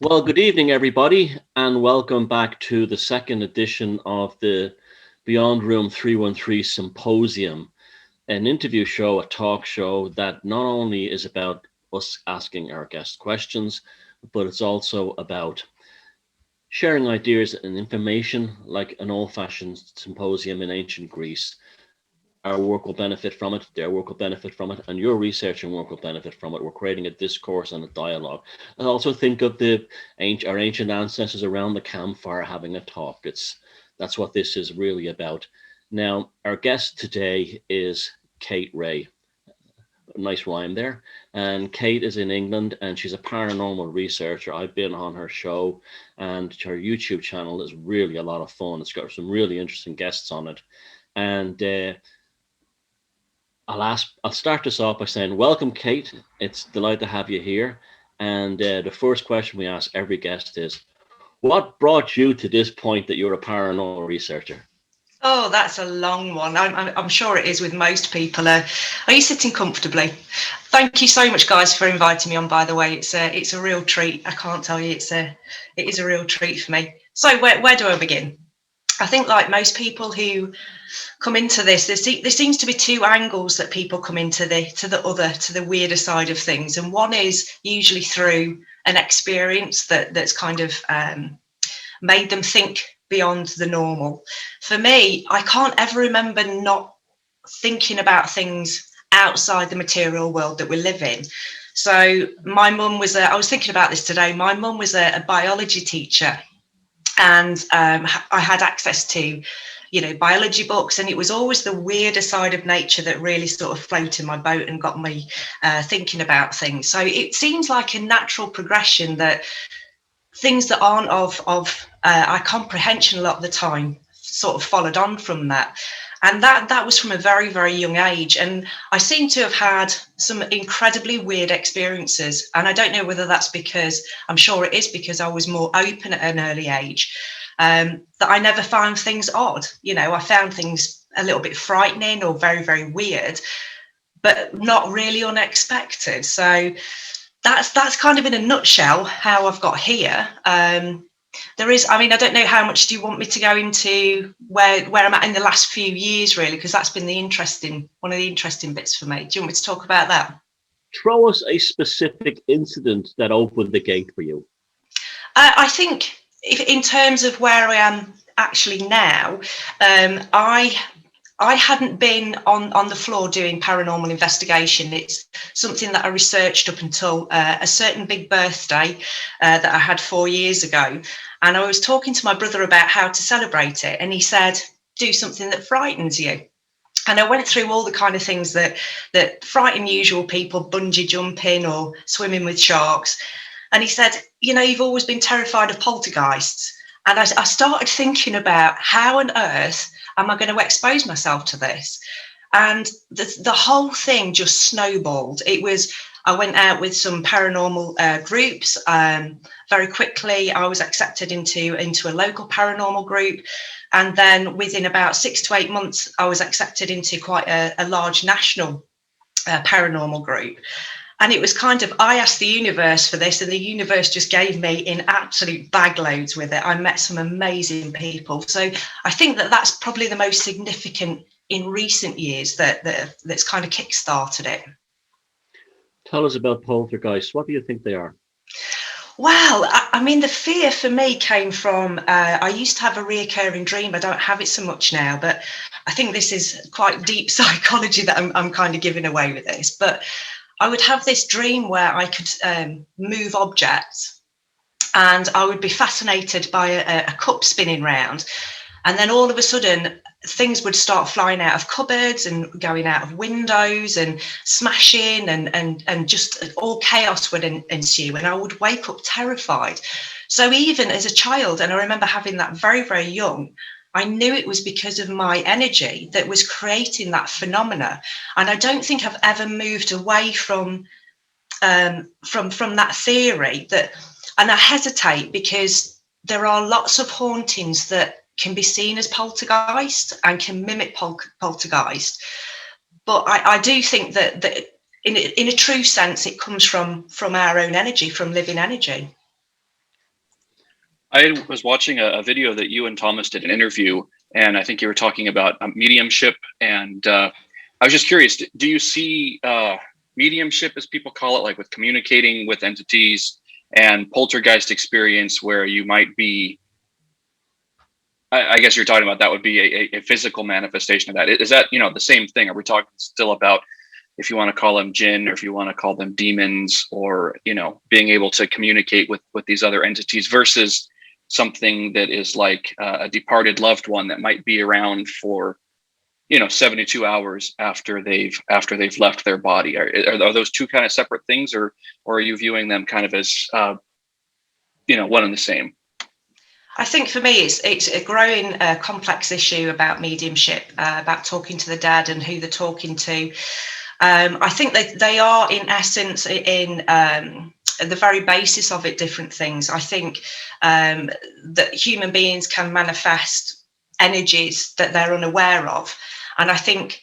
Well, good evening, everybody, and welcome back to the second edition of the Beyond Room 313 Symposium, an interview show, a talk show that not only is about us asking our guests questions, but it's also about sharing ideas and information like an old fashioned symposium in ancient Greece. Our work will benefit from it, their work will benefit from it, and your research and work will benefit from it. We're creating a discourse and a dialogue. And also think of our ancient ancestors around the campfire having a talk. That's what this is really about. Now, our guest today is Kate Ray. Nice rhyme there. And Kate is in England and she's a paranormal researcher. I've been on her show, and her YouTube channel is really a lot of fun. It's got some really interesting guests on it. And I'll start this off by saying, welcome, Kate. It's a delight to have you here. And the first question we ask every guest is, what brought you to this point that you're a paranormal researcher? Oh, that's a long one. I'm sure it is with most people. Are you sitting comfortably? Thank you so much, guys, for inviting me on. By the way, it's a real treat. I can't tell you, it is a real treat for me. So where do I begin? I think, like most people who come into this, there seems to be two angles that people come into the weirder side of things, and one is usually through an experience that's kind of made them think beyond the normal. For me, I can't ever remember not thinking about things outside the material world that we live in. So my mum was I was thinking about this today. My mum was a biology teacher, and I had access to biology books, and it was always the weirder side of nature that really sort of floated my boat and got me thinking about things. So it seems like a natural progression that things that aren't of our comprehension a lot of the time sort of followed on from that. And that was from a very, very young age. And I seem to have had some incredibly weird experiences. And I don't know whether that's because, I'm sure it is because I was more open at an early age, that I never found things odd. I found things a little bit frightening or very, very weird, but not really unexpected. So that's kind of in a nutshell how I've got here. I don't know how much do you want me to go into where I'm at in the last few years, really, because that's been one of the interesting bits for me. Do you want me to talk about that? Throw us a specific incident that opened the gate for you. I think in terms of where I am actually now, I hadn't been on the floor doing paranormal investigation. It's something that I researched up until a certain big birthday that I had 4 years ago. And I was talking to my brother about how to celebrate it. And he said, do something that frightens you. And I went through all the kind of things that frighten usual people, bungee jumping or swimming with sharks. And he said, you've always been terrified of poltergeists. And I started thinking about how on earth am I going to expose myself to this? And the whole thing just snowballed. I went out with some paranormal groups. Very quickly, I was accepted into a local paranormal group. And then within about 6 to 8 months, I was accepted into quite a large national paranormal group. And it was kind of, I asked the universe for this, and the universe just gave me in absolute bag loads with it. I met some amazing people. So I think that's probably the most significant in recent years that's kind of kick-started it. Tell us about poltergeists. What do you think they are? Well, I mean, the fear for me came from, I used to have a reoccurring dream. I don't have it so much now, but I think this is quite deep psychology that I'm kind of giving away with this. But I would have this dream where I could move objects, and I would be fascinated by a cup spinning round. And then all of a sudden, things would start flying out of cupboards and going out of windows and smashing, and just all chaos would ensue. And I would wake up terrified. So even as a child, and I remember having that very, very young, I knew it was because of my energy that was creating that phenomena. And I don't think I've ever moved away from that theory. And I hesitate because there are lots of hauntings that can be seen as poltergeist and can mimic poltergeist. But I do think that in a true sense, it comes from our own energy, from living energy. I was watching a video that you and Thomas did an interview, and I think you were talking about mediumship. And I was just curious, do you see mediumship, as people call it, like with communicating with entities, and poltergeist experience where you might be, I guess you're talking about that would be a physical manifestation of that. Is that, the same thing? Are we talking still about, if you want to call them jinn, or if you want to call them demons, or, being able to communicate with these other entities versus something that is like a departed loved one that might be around for 72 hours after they've left their body? Are those two kind of separate things, or are you viewing them kind of as one and the same? I think for me, it's a growing complex issue about mediumship, about talking to the dead and who they're talking to. I think they are, in essence, in the very basis of it, different things. I think that human beings can manifest energies that they're unaware of. And I think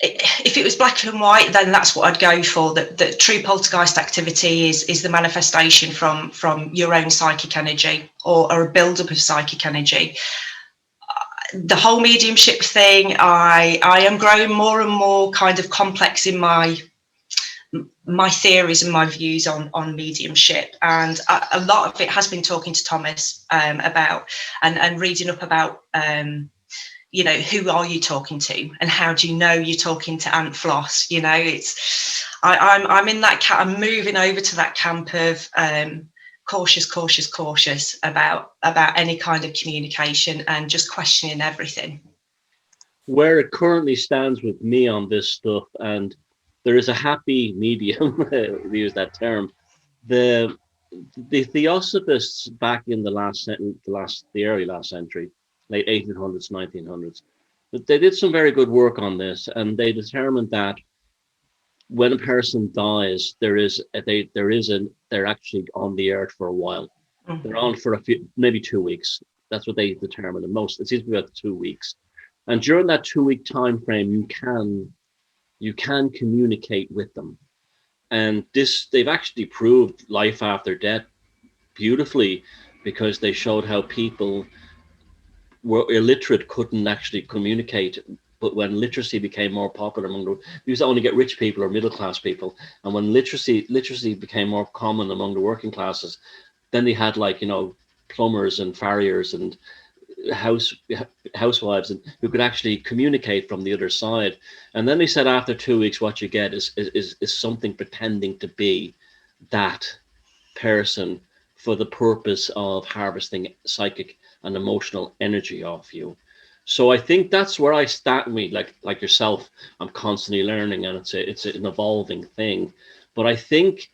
if it was black and white, then that's what I'd go for. That true poltergeist activity is the manifestation from your own psychic energy, or a buildup of psychic energy. The whole mediumship thing, I am growing more and more kind of complex in my theories and my views on mediumship, and a lot of it has been talking to Thomas about and reading up about who are you talking to, and how do you know you're talking to Aunt Floss? I'm in that I'm moving over to that camp of cautious about any kind of communication, and just questioning everything. Where it currently stands with me on this stuff, and there is a happy medium, to use that term. The Theosophists back in the early last century, late 1800s, 1900s, they did some very good work on this, and they determined that when a person dies, they're actually on the earth for a while. Mm-hmm. They're on for maybe 2 weeks. That's what they determined. The most, it seems to be about 2 weeks. And during that 2-week time frame, you can communicate with them. And they've actually proved life after death beautifully, because they showed how people were illiterate couldn't actually communicate. But when literacy became more popular among we used to only get rich people or middle class people, and when literacy became more common among the working classes, then they had plumbers and farriers and housewives, and who could actually communicate from the other side. And then they said after 2 weeks, what you get is something pretending to be that person for the purpose of harvesting psychic and emotional energy off you. So I think that's where I start. Like yourself, I'm constantly learning, and it's an evolving thing. But I think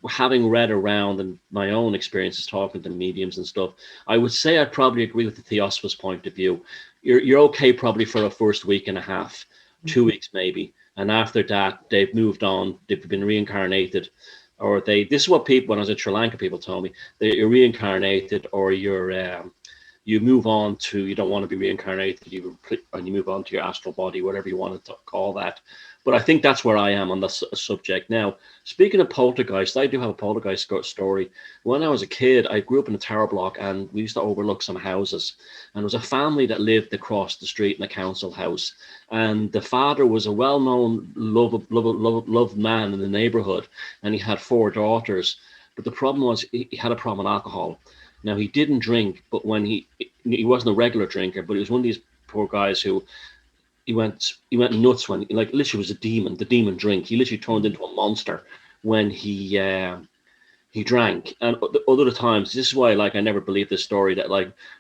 having read around and my own experiences talking to mediums and stuff, I would say I probably agree with the Theosophist point of view. You're okay probably for a first week and a half, 2 weeks maybe, and after that they've moved on, they've been reincarnated, or this is what people, when I was in Sri Lanka, people told me you're reincarnated, or you move on to, you don't want to be reincarnated, and you move on to your astral body, whatever you want to call that. But I think that's where I am on this subject now. Speaking of poltergeist, I do have a poltergeist story. When I was a kid, I grew up in a tower block, and we used to overlook some houses. And there was a family that lived across the street in a council house. And the father was a well-known, loved man in the neighborhood, and he had 4 daughters. But the problem was he had a problem with alcohol. Now, he didn't drink, but when he wasn't a regular drinker, but he was one of these poor guys who he went nuts when, literally was the demon drink. He literally turned into a monster when he drank. And other times, this is why I never believed this story that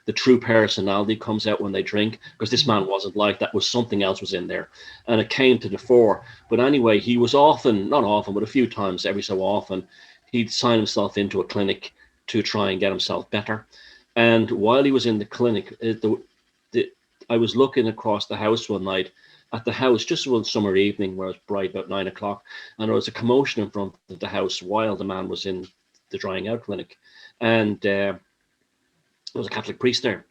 the true personality comes out when they drink, because this man wasn't like that. Was something else was in there, and it came to the fore. But anyway, he was not often, but a few times every so often, he'd sign himself into a clinic to try and get himself better. And while he was in the clinic, I was looking across the house one night at the house, just one summer evening where it was bright, about 9 o'clock, and there was a commotion in front of the house while the man was in the drying out clinic. And there was a Catholic priest there.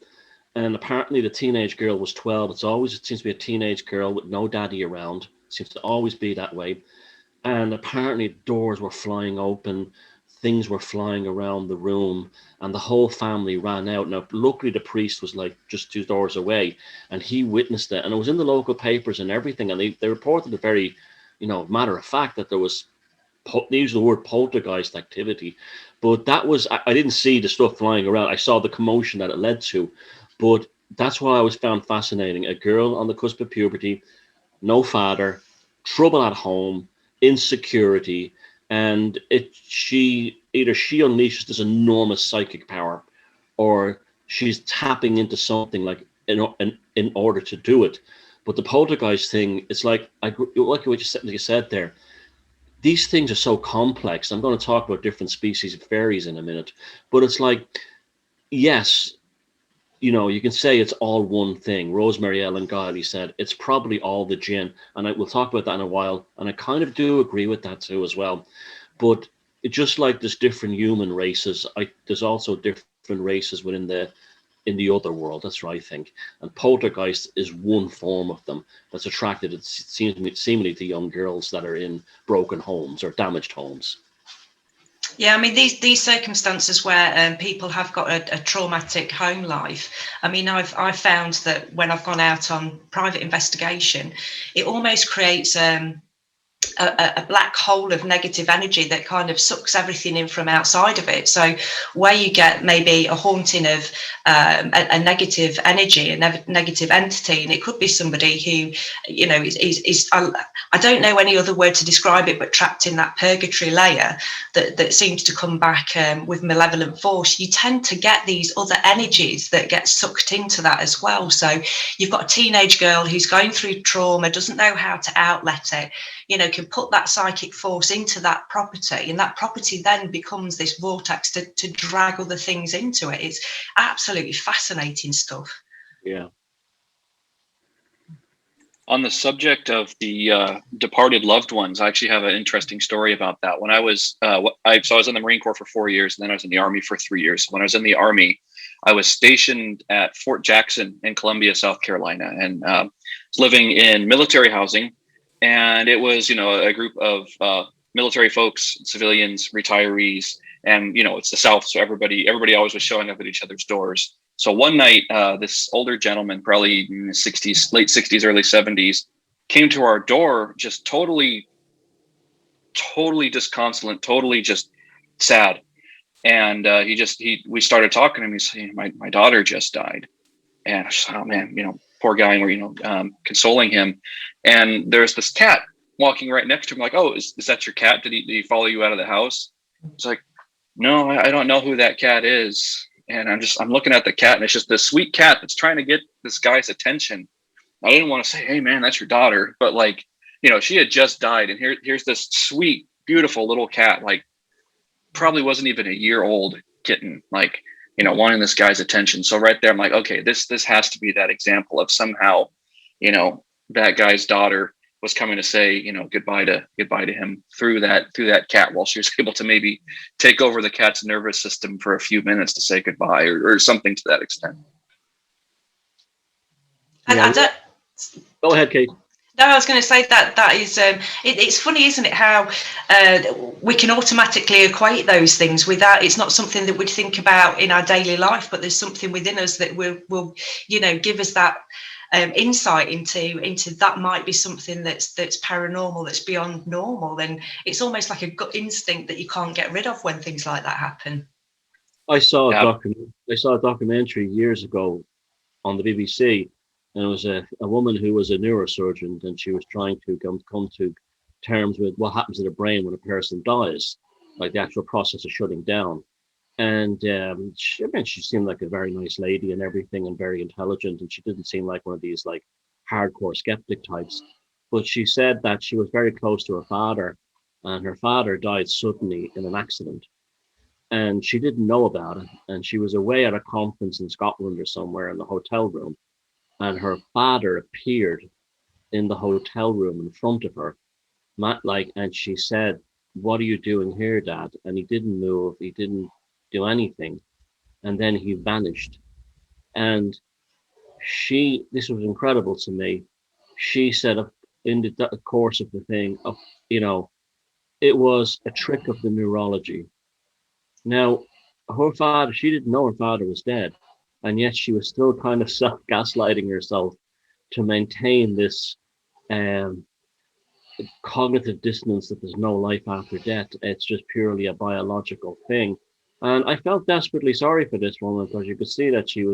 And apparently the teenage girl was 12. It seems to be a teenage girl with no daddy around. It seems to always be that way. And apparently doors were flying open, things were flying around the room, and the whole family ran out. Now, luckily, the priest was like just 2 doors away, and he witnessed it, and it was in the local papers and everything. And they reported it very, matter of fact, that there was, they use the word poltergeist activity, but that was, I didn't see the stuff flying around. I saw the commotion that it led to, but that's why I was found fascinating. A girl on the cusp of puberty, no father, trouble at home, insecurity, and she unleashes this enormous psychic power, or she's tapping into something like in order to do it. But the poltergeist thing, it's like like what you said there. These things are so complex. I'm going to talk about different species of fairies in a minute, but it's like, yes, you can say it's all one thing. Rosemary Ellen Guiley said it's probably all the jinn, and we'll talk about that in a while. And I kind of do agree with that too as well. But just like there's different human races, there's also different races in the other world. That's right, I think. And poltergeist is one form of them that's attracted, it seemingly, to young girls that are in broken homes or damaged homes. Yeah, I mean, these circumstances where people have got a traumatic home life. I mean, I've found that when I've gone out on private investigation, it almost creates a black hole of negative energy that kind of sucks everything in from outside of it. So where you get maybe a haunting of a negative energy, a negative entity, and it could be somebody who, is I don't know any other word to describe it, but trapped in that purgatory layer that seems to come back with malevolent force. You tend to get these other energies that get sucked into that as well. So you've got a teenage girl who's going through trauma, doesn't know how to outlet it, can put that psychic force into that property, and that property then becomes this vortex to drag other things into it. It's absolutely fascinating stuff. Yeah. On the subject of the departed loved ones, I actually have an interesting story about that. When I was, I was in the Marine Corps for 4 years, and then I was in the Army for 3 years. When I was in the Army, I was stationed at Fort Jackson in Columbia, South Carolina, and living in military housing. And it was, a group of military folks, civilians, retirees, and it's the South, so everybody always was showing up at each other's doors. So one night, this older gentleman, probably in his 60s, late 60s, early 70s, came to our door, just totally disconsolate, totally just sad. And we started talking to him. He's saying, my daughter just died. And I was just, oh man, poor guy. And we're, consoling him. And there's this cat walking right next to him. Like, oh, is that your cat? Did he follow you out of the house? It's like, no, I don't know who that cat is. And I'm looking at the cat, and it's just this sweet cat that's trying to get this guy's attention. I didn't want to say, hey man, that's your daughter. But like, she had just died. And here's this sweet, beautiful little cat, like probably wasn't even a year old kitten, like, wanting this guy's attention. So right there, I'm like, okay, this has to be that example of somehow, that guy's daughter was coming to say, goodbye to him through that cat, while she was able to maybe take over the cat's nervous system for a few minutes to say goodbye, or something to that extent. Yeah. Go ahead, Kate. No, I was going to say that is, it's funny, isn't it, how we can automatically equate those things without, it's not something that we'd think about in our daily life, but there's something within us that will give us that insight into that might be something that's paranormal, that's beyond normal. And it's almost like a gut instinct that you can't get rid of when things like that happen. I saw a documentary years ago on the BBC. And it was a woman who was a neurosurgeon, and she was trying to come to terms with what happens to the brain when a person dies, like the actual process of shutting down. And she seemed like a very nice lady and everything, and very intelligent, and she didn't seem like one of these like hardcore skeptic types. But she said that she was very close to her father, and her father died suddenly in an accident. And she didn't know about it. And she was away at a conference in Scotland or somewhere in the hotel room. And her father appeared in the hotel room in front of her, and she said, "What are you doing here, Dad?" And he didn't move, he didn't do anything, and then he vanished. And this was incredible to me. She said, in the course of the thing, it was a trick of the neurology. Now, her father, she didn't know her father was dead, and yet she was still kind of self-gaslighting herself to maintain this um, cognitive dissonance that there's no life after death. It's just purely a biological thing. And I felt desperately sorry for this woman because you could see that she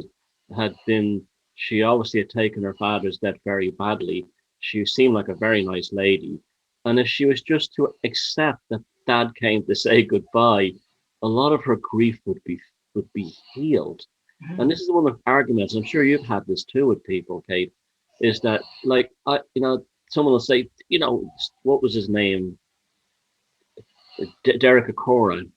obviously had taken her father's death very badly. She seemed like a very nice lady. And if she was just to accept that dad came to say goodbye, a lot of her grief would be healed. And this is one of the arguments, I'm sure you've had this too with people, Kate, is that like someone will say, what was his name? Derek Acora.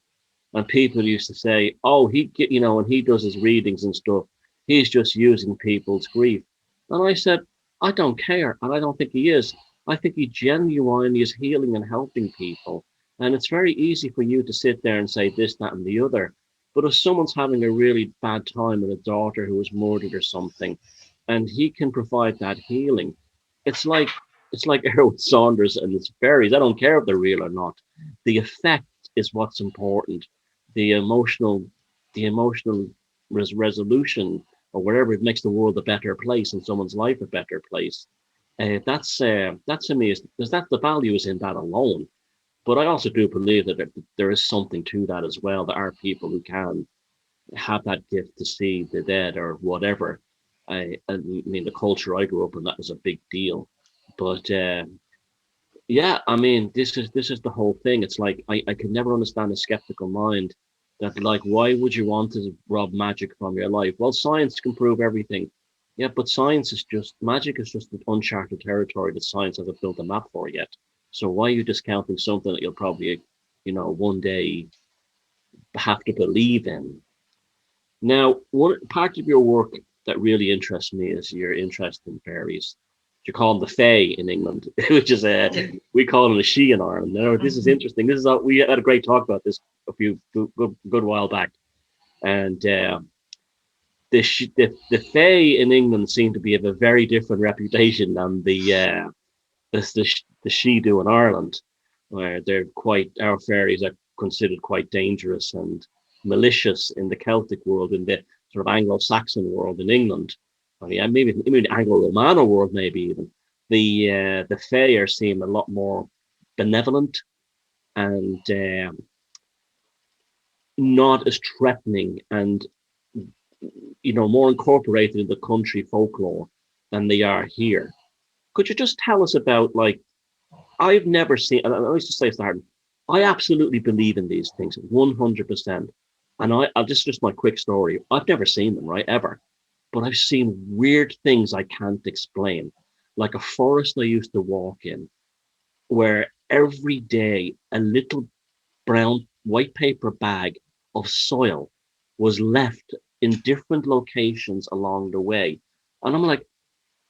And people used to say, oh, when he does his readings and stuff, he's just using people's grief. And I said, I don't care. And I don't think he is. I think he genuinely is healing and helping people. And it's very easy for you to sit there and say this, that, and the other. But if someone's having a really bad time with a daughter who was murdered or something, and he can provide that healing, it's like Erwin Saunders and his fairies. I don't care if they're real or not. The effect is what's important. The emotional resolution or whatever, it makes the world a better place and someone's life a better place. That to me is because that the value is in that alone. But I also do believe that there is something to that as well. There are people who can have that gift to see the dead or whatever. I mean, the culture I grew up in, that was a big deal. But yeah, I mean, this is the whole thing. It's like I could never understand a skeptical mind that like, why would you want to rob magic from your life? Well, science can prove everything. Yeah, but science is just magic is just an uncharted territory that science hasn't built a map for yet. So why are you discounting something that you'll probably, one day have to believe in? Now, one part of your work that really interests me is your interest in fairies. You call them the Fae in England, which is we call them the She in Ireland. Now, this is interesting. This is we had a great talk about this a few good while back, and the Fae in England seem to be of a very different reputation than the She do in Ireland, where our fairies are considered quite dangerous and malicious in the Celtic world, in the sort of Anglo-Saxon world in England, or yeah, maybe the Anglo-Romano world, maybe even the Fae seem a lot more benevolent and not as threatening and more incorporated in the country folklore than they are here. Could you just tell us about like I've never seen, and I used to say to I absolutely believe in these things 100%. And I'll just my quick story. I've never seen them, right, ever. But I've seen weird things I can't explain. Like a forest I used to walk in, where every day a little brown white paper bag of soil was left in different locations along the way. And I'm like,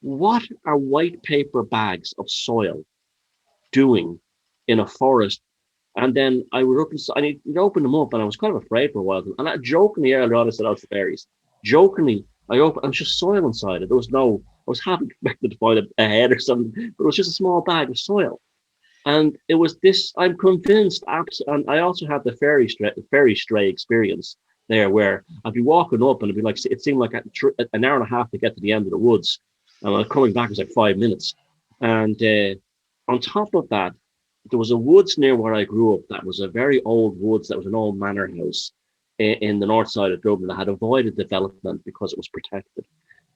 what are white paper bags of soil doing in a forest? And then I would open them up, and I was kind of afraid for a while. And I jokingly earlier on, I said, "Oh, it's fairies." Jokingly, I opened, and it was just soil inside it. I was half expected to find a head or something, but it was just a small bag of soil. And it was this, I'm convinced, and I also had the fairy stray experience there, where I'd be walking up, and it'd be like, it seemed like an hour and a half to get to the end of the woods. And coming back was like 5 minutes. And on top of that, there was a woods near where I grew up that was a very old woods, that was an old manor house in the north side of Dublin that had avoided development because it was protected.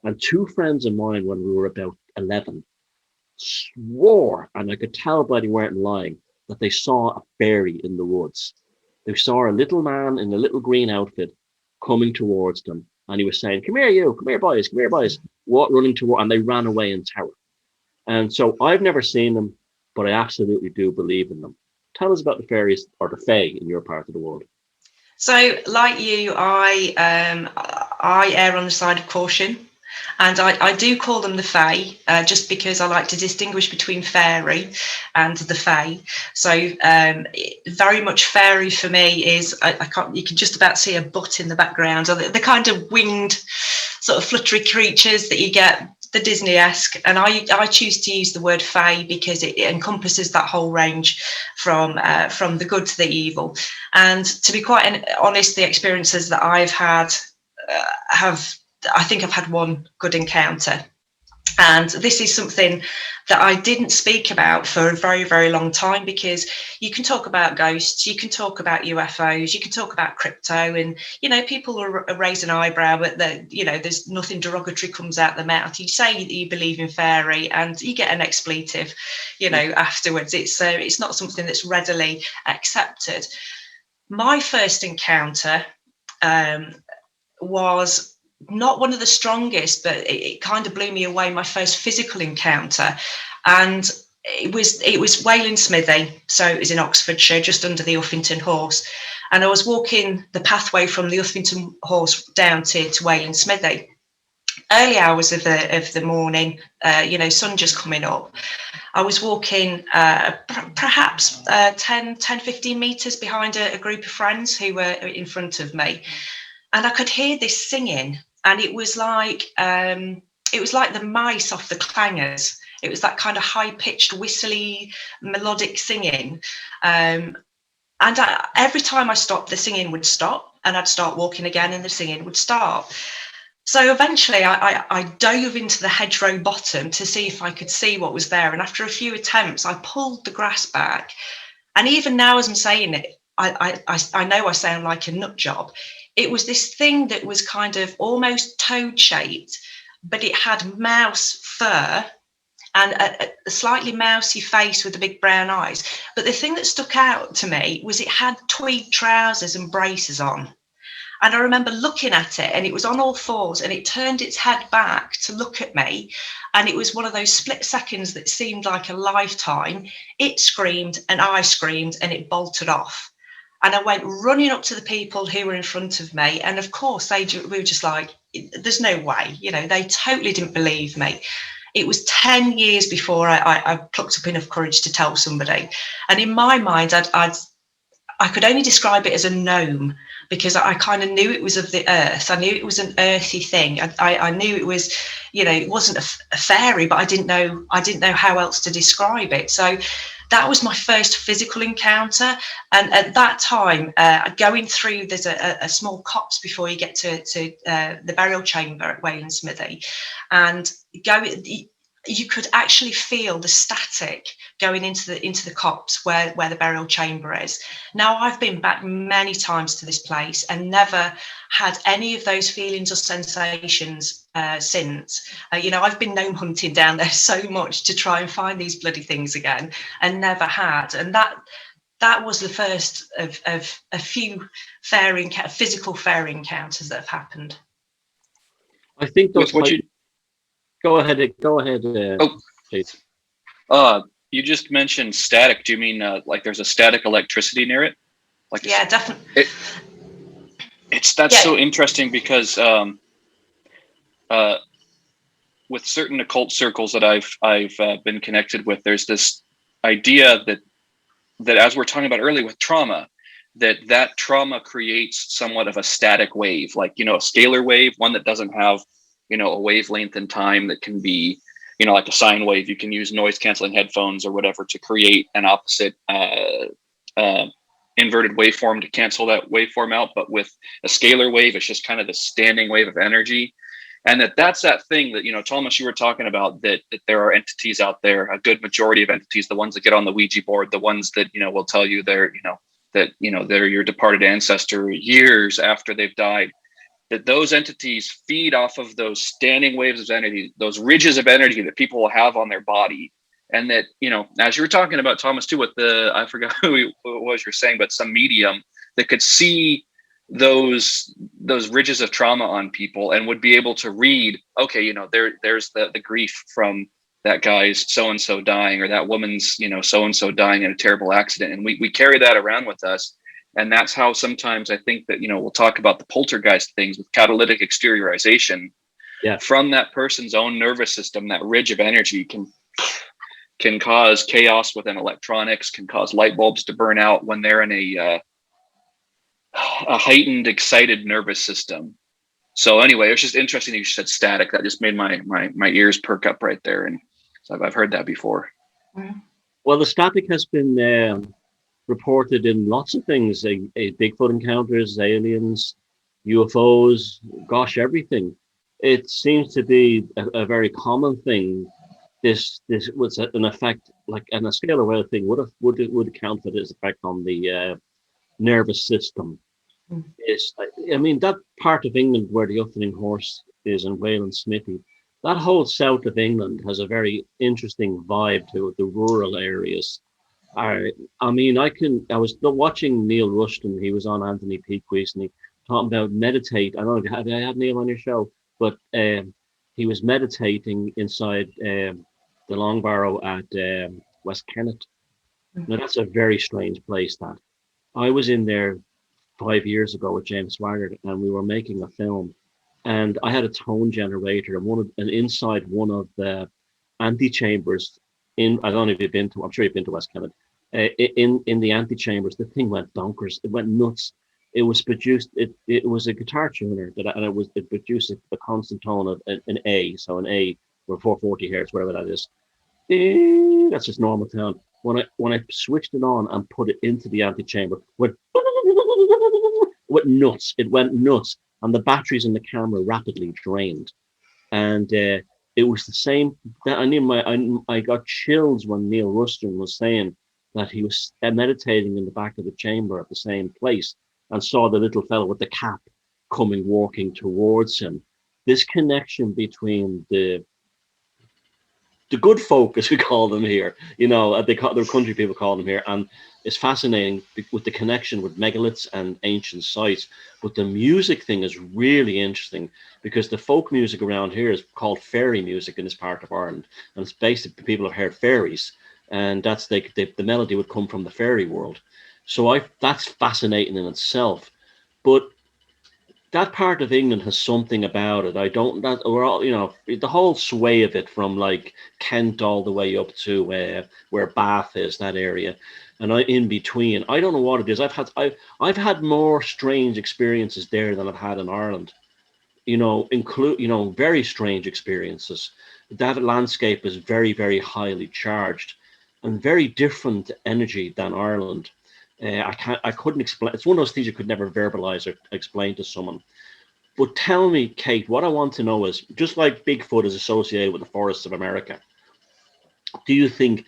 And two friends of mine, when we were about 11, swore, and I could tell by they weren't lying, that they saw a fairy in the woods. They saw a little man in a little green outfit coming towards them, and he was saying, "Come here, you! Come here, boys! Come here, boys!" Running toward, and they ran away in terror. And so I've never seen them, but I absolutely do believe in them. Tell us about the fairies or the Fae in your part of the world. So, like you, I err on the side of caution. And I do call them the Fae, just because I like to distinguish between fairy and the Fae. So very much fairy for me is, you can just about see a butt in the background, or the kind of winged sort of fluttery creatures that you get the Disney-esque, and I choose to use the word fae because it encompasses that whole range from the good to the evil. And to be quite honest, the experiences that I've had I think I've had one good encounter. And this is something that I didn't speak about for a very, very long time, because you can talk about ghosts, you can talk about UFOs, you can talk about crypto, and, you know, people will raise an eyebrow, but, you know, there's nothing derogatory comes out the mouth. You say that you believe in fairy and you get an expletive, you know, afterwards. It's not something that's readily accepted. My first encounter was not one of the strongest, but it kind of blew me away. My first physical encounter, and it was Wayland Smithy, so it was in Oxfordshire, just under the Uffington Horse, and I was walking the pathway from the Uffington Horse down to Wayland Smithy. Early hours of the morning, you know, sun just coming up. I was walking perhaps 10-15 meters behind a group of friends who were in front of me, and I could hear this singing. And it was like the mice off the clangers. It was that kind of high-pitched, whistly, melodic singing. And every time I stopped, the singing would stop, and I'd start walking again, and the singing would start. So eventually, I dove into the hedgerow bottom to see if I could see what was there. And after a few attempts, I pulled the grass back. And even now, as I'm saying it, I know I sound like a nut job. It was this thing that was kind of almost toad-shaped, but it had mouse fur and a slightly mousy face with the big brown eyes. But the thing that stuck out to me was it had tweed trousers and braces on. And I remember looking at it, and it was on all fours, and it turned its head back to look at me. And it was one of those split seconds that seemed like a lifetime. It screamed, and I screamed, and it bolted off. And I went running up to the people who were in front of me. And of course, we were just like, there's no way, you know, they totally didn't believe me. It was 10 years before I plucked up enough courage to tell somebody. And in my mind, I could only describe it as a gnome, because I kind of knew it was of the earth. I knew it was an earthy thing. I knew it was, you know, it wasn't a fairy, but I didn't know how else to describe it. So that was my first physical encounter. And at that time, going through, there's a small copse before you get to the burial chamber at Wayland Smithy, and you could actually feel the static going into the copse where the burial chamber is. Now, I've been back many times to this place and never had any of those feelings or sensations since. You know, I've been gnome hunting down there so much to try and find these bloody things again, and never had. And that was the first of a few physical fairy encounters that have happened. I think those. Go ahead. Please. You just mentioned static. Do you mean like there's a static electricity near it? Like, yeah, definitely. That's so interesting, because with certain occult circles that I've been connected with, there's this idea that as we're talking about earlier with trauma, that trauma creates somewhat of a static wave, like, you know, a scalar wave, one that doesn't have, you know, a wavelength in time, that can be, you know, like a sine wave. You can use noise canceling headphones or whatever to create an opposite inverted waveform to cancel that waveform out. But with a scalar wave, it's just kind of the standing wave of energy. And that's that thing that, you know, Thomas, you were talking about, that there are entities out there, a good majority of entities, the ones that get on the Ouija board, the ones that, you know, will tell you they're, you know, that, you know, they're your departed ancestor years after they've died, that those entities feed off of those standing waves of energy, those ridges of energy that people will have on their body. And that, you know, as you were talking about, Thomas, too, with I forgot who it was you're saying, but some medium that could see those ridges of trauma on people and would be able to read, okay, you know, there's the grief from that guy's so-and-so dying, or that woman's, you know, so-and-so dying in a terrible accident. And we carry that around with us. And that's how sometimes I think that, you know, we'll talk about the poltergeist things with catalytic exteriorization. Yeah. From that person's own nervous system, that ridge of energy can cause chaos within electronics, can cause light bulbs to burn out when they're in a heightened, excited nervous system. So anyway, it was just interesting that you said static. That just made my ears perk up right there. And so I've heard that before. Well, the static has been reported in lots of things, Bigfoot encounters, aliens, UFOs, gosh, everything. It seems to be a very common thing. This was an effect, like on a scalar weather thing, would account for this effect on the nervous system. Is, I mean, that part of England where the Uthering Horse is in Wayland Smithy, that whole south of England has a very interesting vibe to it, the rural areas. I mean, I was watching Neil Rushton. He was on Anthony Peake recently talking about meditate. I don't know if you had Neil on your show, but he was meditating inside the Long Barrow at West Kennet. Now, that's a very strange place. That I was in there 5 years ago with James Swaggart, and we were making a film, and I had a tone generator and inside one of the antechambers I don't know if you've been to. I'm sure you've been to West Kennet. In the antechambers, the thing went bonkers. It went nuts. It was produced. It was a guitar tuner it produced a constant tone of an A. So an A or 440 hertz, whatever that is. That's just normal tone. When I switched it on and put it into the antechamber, went nuts. It went nuts, and the batteries in the camera rapidly drained. And it was the same. I got chills when Neil Rushton was saying that he was meditating in the back of the chamber at the same place and saw the little fellow with the cap walking towards him. This connection between the good folk, as we call them here, the country people call them here, and it's fascinating with the connection with megaliths and ancient sites. But the music thing is really interesting because the folk music around here is called fairy music in this part of Ireland, and it's basically people have heard fairies, and that's the melody would come from the fairy world. So that's fascinating in itself, but that part of England has something about it. We're all, the whole sway of it from like Kent all the way up to where Bath is, that area, and in between. I don't know what it is. I've had more strange experiences there than I've had in Ireland. Very strange experiences. That landscape is very, very highly charged and very different energy than Ireland. I couldn't explain. It's one of those things you could never verbalize or explain to someone. But tell me, Kate, what I want to know is, just like Bigfoot is associated with the forests of America, do you think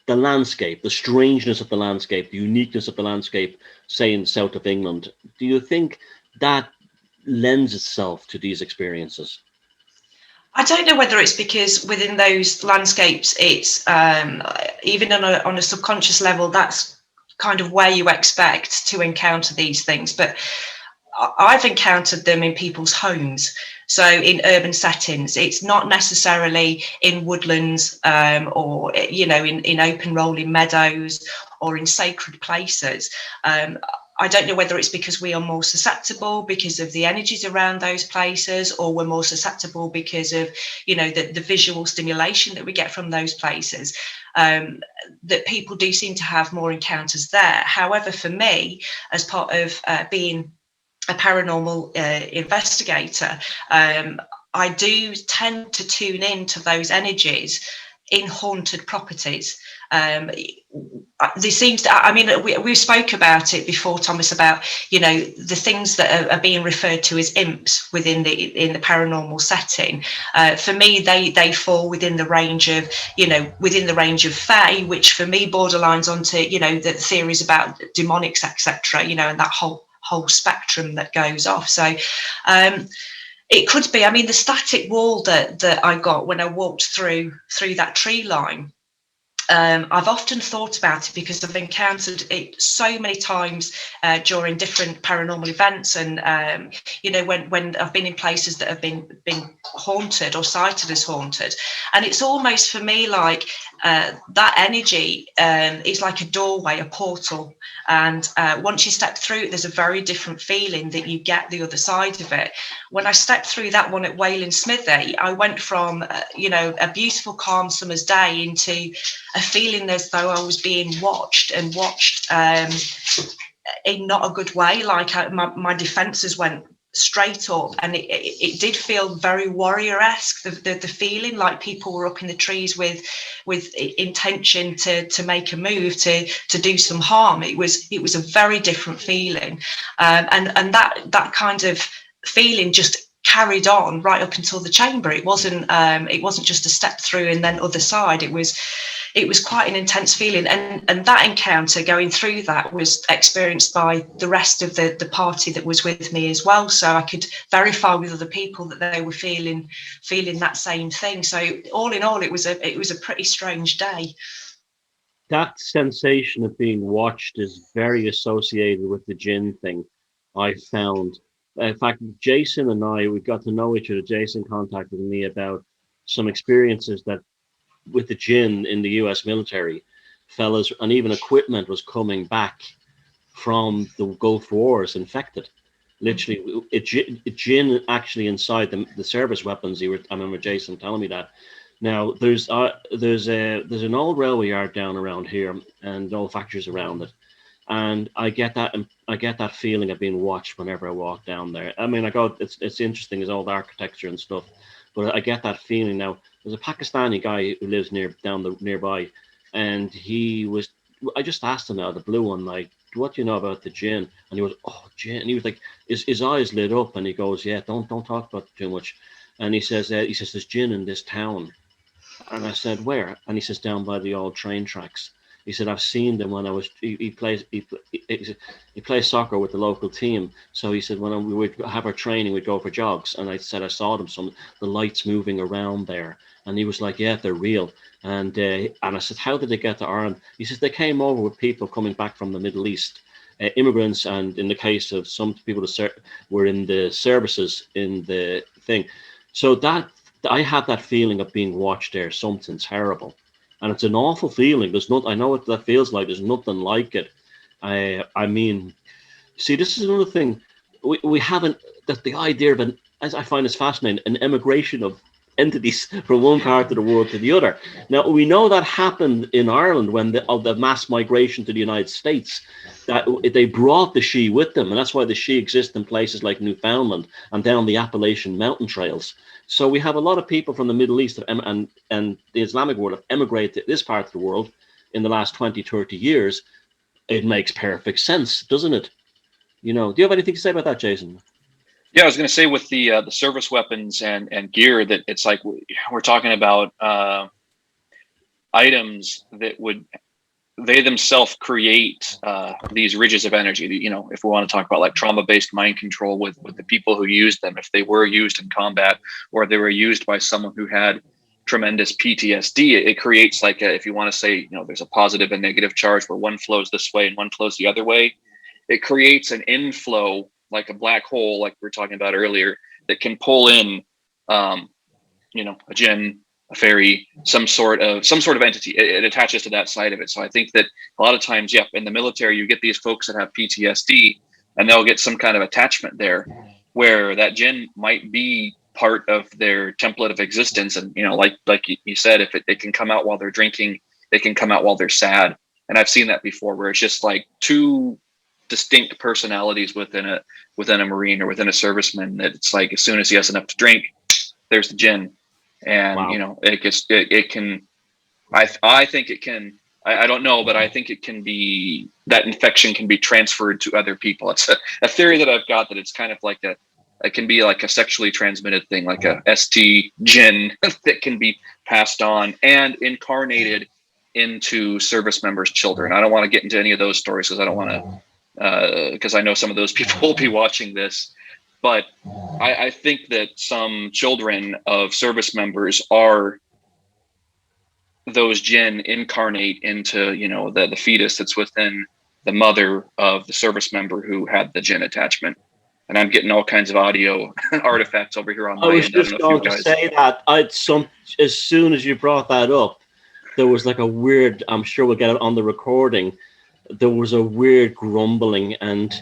the landscape, the strangeness of the landscape, the uniqueness of the landscape, say in the south of England, do you think that lends itself to these experiences? I don't know whether it's because within those landscapes, it's even on a subconscious level, that's kind of where you expect to encounter these things. But I've encountered them in people's homes. So in urban settings, it's not necessarily in woodlands or, in open rolling meadows or in sacred places. I don't know whether it's because we are more susceptible because of the energies around those places, or we're more susceptible because of, the visual stimulation that we get from those places, that people do seem to have more encounters there. However, for me, as part of being a paranormal investigator, I do tend to tune into those energies in haunted properties. There seems to, we spoke about it before, Thomas, about the things that are being referred to as imps in the paranormal setting. For me, they fall within the range of fae, which for me borderlines onto the theories about demonics, etc. And that whole spectrum that goes off. So it could be. The static wall that I got when I walked through that tree line. I've often thought about it because I've encountered it so many times during different paranormal events, and when I've been in places that have been haunted or cited as haunted, and it's almost for me like that energy is like a doorway, a portal, and once you step through it, there's a very different feeling that you get the other side of it. When I stepped through that one at Wayland Smithy, I went from a beautiful, calm summer's day into a feeling as though I was being watched in not a good way. Like my defenses went straight up, and it did feel very warrior-esque, the feeling like people were up in the trees with intention to make a move, to do some harm. It was a very different feeling, and that kind of feeling just carried on right up until the chamber. It wasn't just a step through and then other side. It was quite an intense feeling, and that encounter going through that was experienced by the rest of the party that was with me as well, so I could verify with other people that they were feeling that same thing. So all in all, it was a pretty strange day. That sensation of being watched is very associated with the jinn thing, I found. In fact, Jason and we got to know each other. Jason contacted me about some experiences that with the jinn in the US military, fellas, and even equipment was coming back from the Gulf Wars infected. Literally, a jinn actually inside the service weapons. I remember Jason telling me that. Now there's an old railway yard down around here, and old factories around it, and I get that feeling of being watched whenever I walk down there. I mean, it's interesting, it's old architecture and stuff, but I get that feeling. Now there's a Pakistani guy who lives nearby, and I just asked him out of the blue one, like, what do you know about the jinn? And he was, oh, jinn. And he was like, his eyes lit up, and he goes, yeah, don't talk about it too much. And he says there's jinn in this town. And I said, where? And he says, down by the old train tracks. He said, I've seen them when I was, he plays soccer with the local team. So he said, when we would have our training, we'd go for jogs. And I said, I saw them, the lights moving around there. And he was like, yeah, they're real. And I said, how did they get to Ireland? He says, they came over with people coming back from the Middle East, immigrants. And in the case of some people were in the services in the thing. So that, I had that feeling of being watched there. Something terrible. And it's an awful feeling. I know what that feels like. There's nothing like it. I mean, see, this is another thing. We haven't, that the idea of as I find this fascinating, an emigration of entities from one part of the world to the other. Now, we know that happened in Ireland when the mass migration to the United States, that they brought the Shi with them. And that's why the Shi exist in places like Newfoundland and down the Appalachian mountain trails. So we have a lot of people from the Middle East and the Islamic world have emigrated to this part of the world in the last 20, 30 years. It makes perfect sense, doesn't it? Do you have anything to say about that, Jason? Yeah, I was going to say with the service weapons and gear, that it's like we're talking about items that they themselves create these ridges of energy. If we want to talk about like trauma-based mind control with the people who used them, if they were used in combat or they were used by someone who had tremendous PTSD, it creates like if you want to say, there's a positive and negative charge where one flows this way and one flows the other way. It creates an inflow, like a black hole, like we were talking about earlier, that can pull in, a jinn, a fairy, some sort of entity. It attaches to that side of it. So I think that a lot of times, in the military, you get these folks that have PTSD, and they'll get some kind of attachment there, where that jinn might be part of their template of existence. And like you said, if it can come out while they're drinking, it can come out while they're sad. And I've seen that before, where it's just like two distinct personalities within a Marine or within a serviceman, that it's like as soon as he has enough to drink, there's the jinn. And wow. It can I think it can, I don't know, but I think it can be, that infection can be transferred to other people. It's a theory that I've got, that it's kind of like it can be like a sexually transmitted thing, like a ST jinn that can be passed on and incarnated into service members' children. I don't want to get into any of those stories because I don't want to, because I know some of those people will be watching this, but I think that some children of service members are those jinn incarnate into, the fetus that's within the mother of the service member who had the jinn attachment. And I'm getting all kinds of audio artifacts over here on my end. I was just going to say that as soon as you brought that up, there was like a weird, I'm sure we'll get it on the recording, there was a weird grumbling, and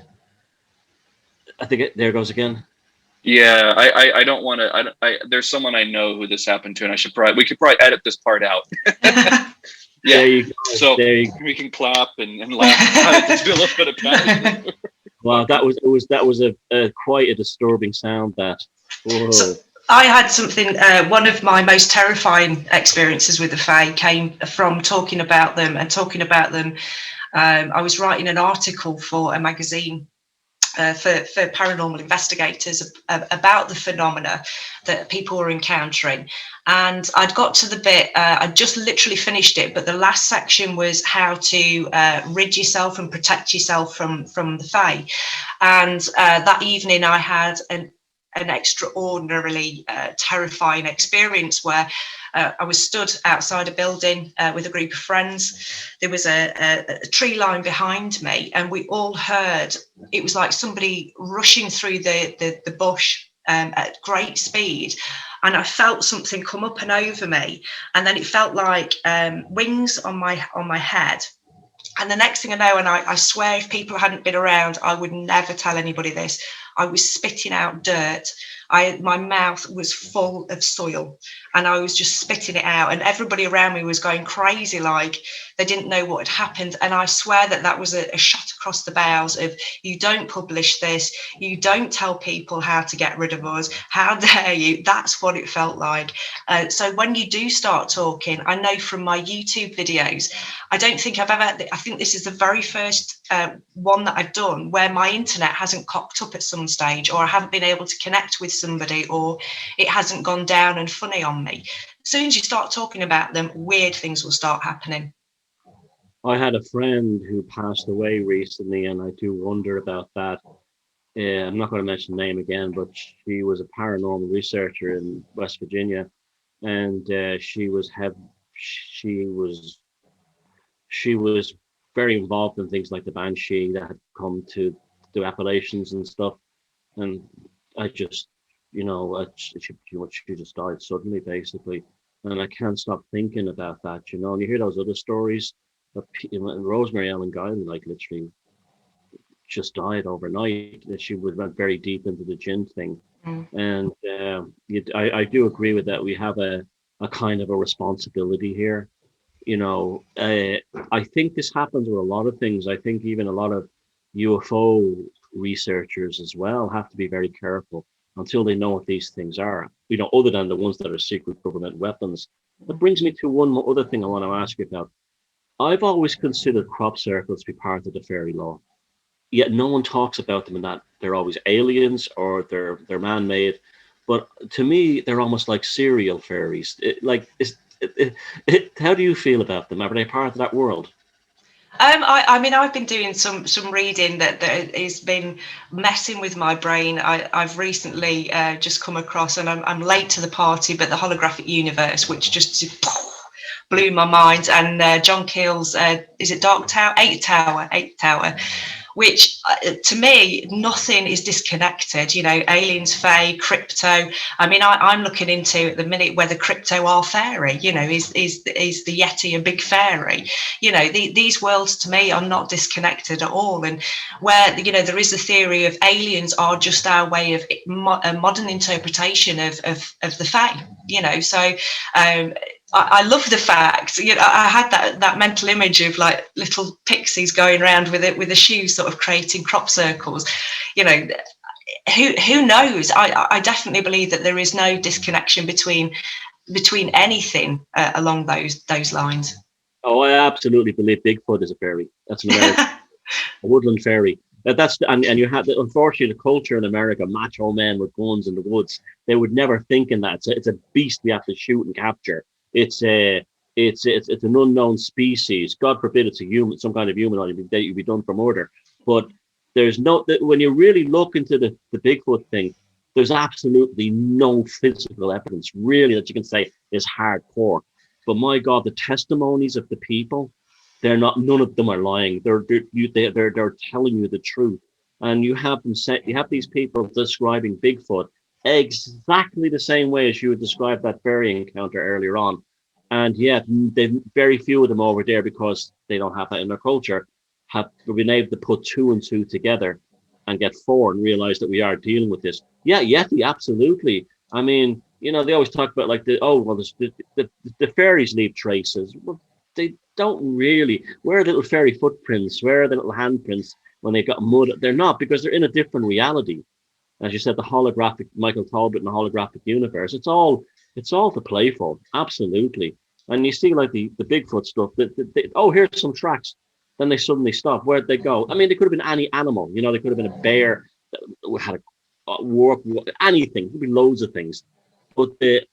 I think there goes again. Yeah, I don't want to. There's someone I know who this happened to, and we could probably edit this part out. Yeah, there you go. So we can clap and laugh. Just do a little bit of passion. Wow, that was a quite a disturbing sound. That. Whoa. So I had something. One of my most terrifying experiences with the Fae came from talking about them. I was writing an article for a magazine for paranormal investigators about the phenomena that people were encountering. And I'd got to the bit, I'd just literally finished it, but the last section was how to rid yourself and protect yourself from the Fae. And that evening I had an extraordinarily terrifying experience where I was stood outside a building with a group of friends. There was a tree line behind me, and we all heard, it was like somebody rushing through the bush at great speed. And I felt something come up and over me, and then it felt like wings on my head. And the next thing I know, and I swear if people hadn't been around, I would never tell anybody this, I was spitting out dirt. My mouth was full of soil, and I was just spitting it out, and everybody around me was going crazy, like they didn't know what had happened. And I swear that was a shot across the bows of, you don't publish this, you don't tell people how to get rid of us, how dare you. That's what it felt like. So when you do start talking, I know from my YouTube videos, I don't think I think this is the very first one that I've done where my internet hasn't cocked up at some stage, or I haven't been able to connect with somebody, or it hasn't gone down and funny on me. As soon as you start talking about them, weird things will start happening. I had a friend who passed away recently, and I do wonder about that. I'm not going to mention the name again, but she was a paranormal researcher in West Virginia, and she was very involved in things like the Banshee that had come to the Appalachians and stuff. And I just, she just died suddenly, basically. And I can't stop thinking about that, and you hear those other stories of Rosemary Ellen, like literally just died overnight. She went very deep into the gin thing. And I do agree with that. We have a kind of a responsibility here. I think this happens with a lot of things. I think even a lot of UFO researchers as well have to be very careful until they know what these things are, other than the ones that are secret government weapons. That brings me to one other thing I want to ask you about. I've always considered crop circles to be part of the fairy law, yet no one talks about them in that they're always aliens or they're man-made. But to me, they're almost like serial fairies. How do you feel about them? Are they part of that world? I mean, I've been doing some reading that has been messing with my brain. I've recently just come across, and I'm late to the party, but the holographic universe, which just blew my mind. And John Keel's, is it Dark Tower? Eighth Tower. Which to me, nothing is disconnected, aliens, fae, crypto. I mean, I'm looking into at the minute whether crypto are fairy, is the Yeti a big fairy? These worlds to me are not disconnected at all. And where, there is a theory of aliens are just our way of a modern interpretation of the fae, so I love the fact, I had that mental image of like little pixies going around with a shoe, sort of creating crop circles. Who knows? I definitely believe that there is no disconnection between anything along those lines. Oh, I absolutely believe Bigfoot is a fairy. That's an American, a woodland fairy. And you have unfortunately the culture in America, macho men with guns in the woods. They would never think in that. It's a beast we have to shoot and capture. It's an unknown species. God forbid it's a human, some kind of humanoid that you'd be done for murder. But there's when you really look into the Bigfoot thing, there's absolutely no physical evidence really that you can say is hardcore. But my God, the testimonies of the people, none of them are lying. They're telling you the truth. And you have these people describing Bigfoot exactly the same way as you would describe that fairy encounter earlier on. And yet, very few of them over there, because they don't have that in their culture, have been able to put two and two together and get four and realize that we are dealing with this. Yeah, Yeti, absolutely. I mean, they always talk about like the fairies leave traces. Well, they don't really. Where are the little fairy footprints? Where are the little handprints? when they've got mud. They're not, because they're in a different reality. As you said, the holographic Michael Talbot and the holographic universe. It's all to play for, absolutely. And you see, like the Bigfoot stuff. Oh, here's some tracks. Then they suddenly stop. Where'd they go? I mean, they could have been any animal. You know, they could have been a bear that had a walk, anything. Could be loads of things. But the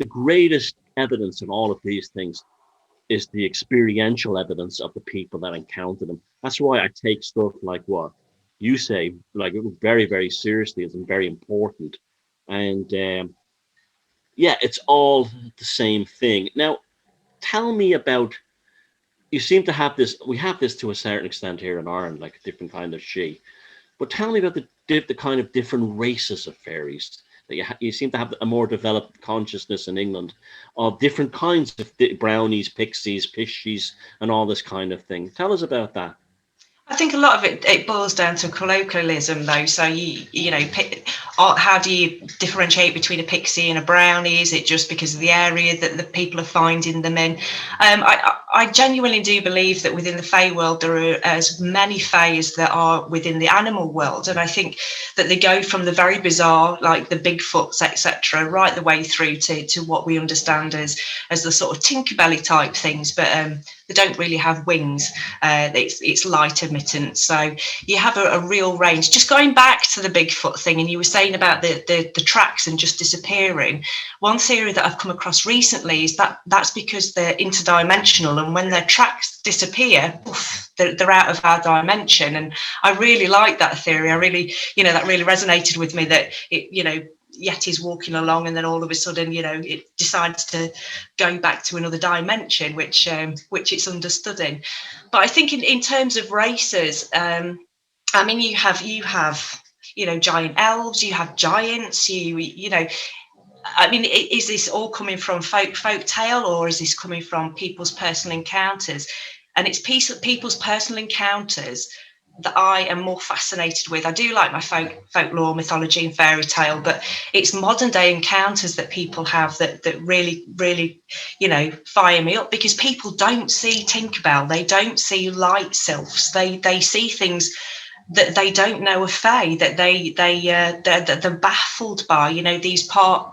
greatest evidence of all of these things is the experiential evidence of the people that encounter them. That's why I take stuff like what you say, like, very, very seriously. It's very important. And yeah, it's all the same thing. Now, tell me about, you seem to have this, we have this to a certain extent here in Ireland, like a different kind of she. But tell me about the kind of different races of fairies. That you seem to have a more developed consciousness in England of different kinds of brownies, pixies, pishies, and all this kind of thing. Tell us about that. I think a lot of it boils down to colloquialism, though. So you know, how do you differentiate between a pixie and a brownie? Is it just because of the area that the people are finding them in? I genuinely do believe that within the Fae world there are as many Fae as there are within the animal world, and I think that they go from the very bizarre, like the Bigfoots, etc., right the way through to what we understand as the sort of Tinkerbelly type things, but they don't really have wings. It's light emittance, so you have a real range. Just going back to the Bigfoot thing, and you were saying about the tracks and just disappearing. One theory that I've come across recently is that that's because they're interdimensional, and when their tracks disappear, oof, they're out of our dimension. And I really like that theory. I really, that really resonated with me, that Yeti's walking along and then all of a sudden, it decides to go back to another dimension, which it's understood in. But I think in terms of races, I mean, you have giant elves, you have giants, I mean, is this all coming from folk tale, or is this coming from people's personal encounters? And it's people's personal encounters that I am more fascinated with. I do like my folklore, mythology, and fairy tale, but it's modern day encounters that people have that really, really, fire me up, because people don't see Tinkerbell, they don't see light sylphs, they see things that they don't know are fae, that they're baffled by, these part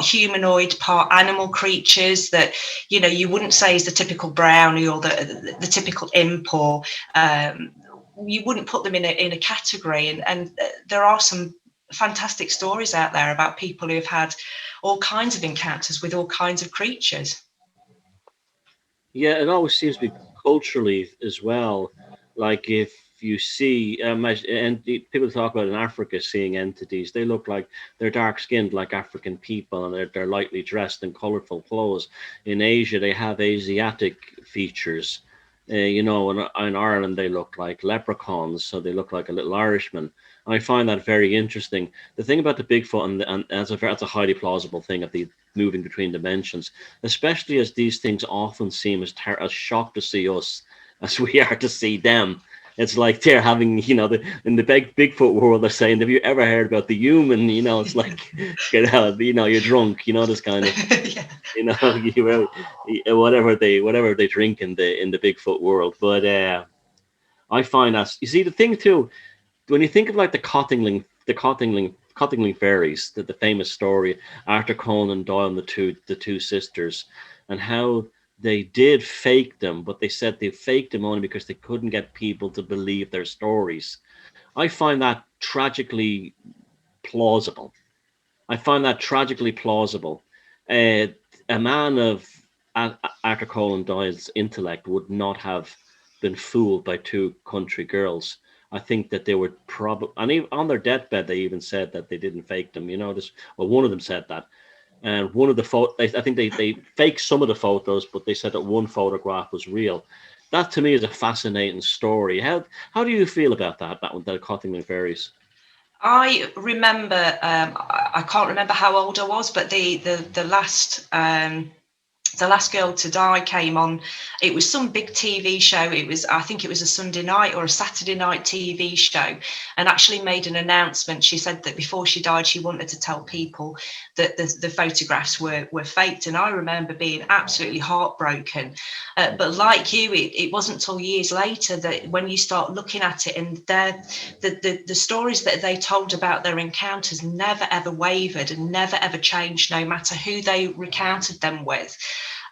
humanoid, part animal creatures that you wouldn't say is the typical brownie or the typical imp, or you wouldn't put them in a category. And there are some fantastic stories out there about people who have had all kinds of encounters with all kinds of creatures. Yeah, it always seems to be culturally as well. Like, if you see, and people talk about in Africa seeing entities, they look like they're dark skinned like African people, and they're lightly dressed in colorful clothes. In Asia, they have Asiatic features. In Ireland, they look like leprechauns, so they look like a little Irishman. I find that very interesting. The thing about the Bigfoot, and that's a highly plausible thing of the moving between dimensions, especially as these things often seem as shocked to see us as we are to see them. It's like they're having, in the Bigfoot world, they're saying, have you ever heard about the human? It's like, you're drunk, this kind of, yeah. whatever they drink in the Bigfoot world. But I find that, you see, the thing too, when you think of like the Cottingling fairies, the famous story, Arthur Conan Doyle and the two sisters, and how they did fake them, but they said they faked them only because they couldn't get people to believe their stories. I find that tragically plausible. A man of Arthur Conan Doyle's intellect would not have been fooled by two country girls. I think that they were probably, and even on their deathbed, they even said that they didn't fake them. One of them said that. And one of the I think they faked some of the photos, but they said that one photograph was real. That to me is a fascinating story. How do you feel about that one, the Cottingley fairies? I remember, I can't remember how old I was, but the last The Last Girl to Die came on. It was some big TV show. I think it was a Sunday night or a Saturday night TV show, and actually made an announcement. She said that before she died, she wanted to tell people that the photographs were faked. And I remember being absolutely heartbroken. But like you, it wasn't until years later that when you start looking at it, and the stories that they told about their encounters never ever wavered and never ever changed, no matter who they recounted them with.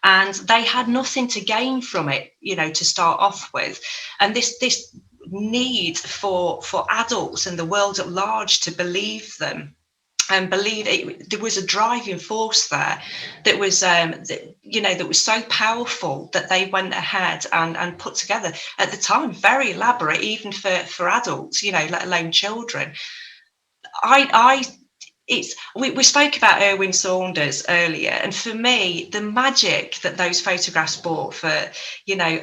And they had nothing to gain from it, to start off with. And this need for adults and the world at large to believe them and believe it, there was a driving force there that was that was so powerful that they went ahead and put together, at the time, very elaborate, even for adults, let alone children. We spoke about Erwin Saunders earlier, and for me, the magic that those photographs brought for,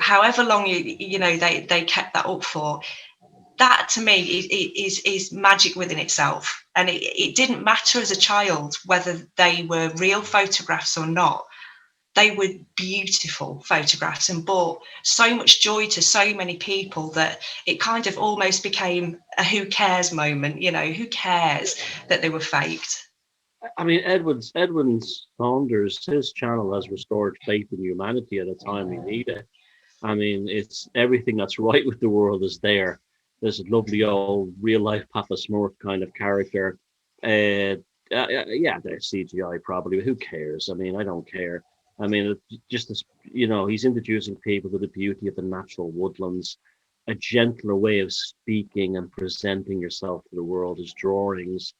however long they kept that up for, that to me is magic within itself. And it didn't matter as a child whether they were real photographs or not. They were beautiful photographs and brought so much joy to so many people that it kind of almost became a who cares moment. Who cares that they were faked? I mean, Edwin Saunders, his channel has restored faith in humanity at a time we need it. I mean, it's everything that's right with the world is there. There's a lovely old real life Papa Smurf kind of character. Yeah, there's CGI probably, but who cares? I mean, I don't care. I mean, just as he's introducing people to the beauty of the natural woodlands, a gentler way of speaking and presenting yourself to the world. His drawings,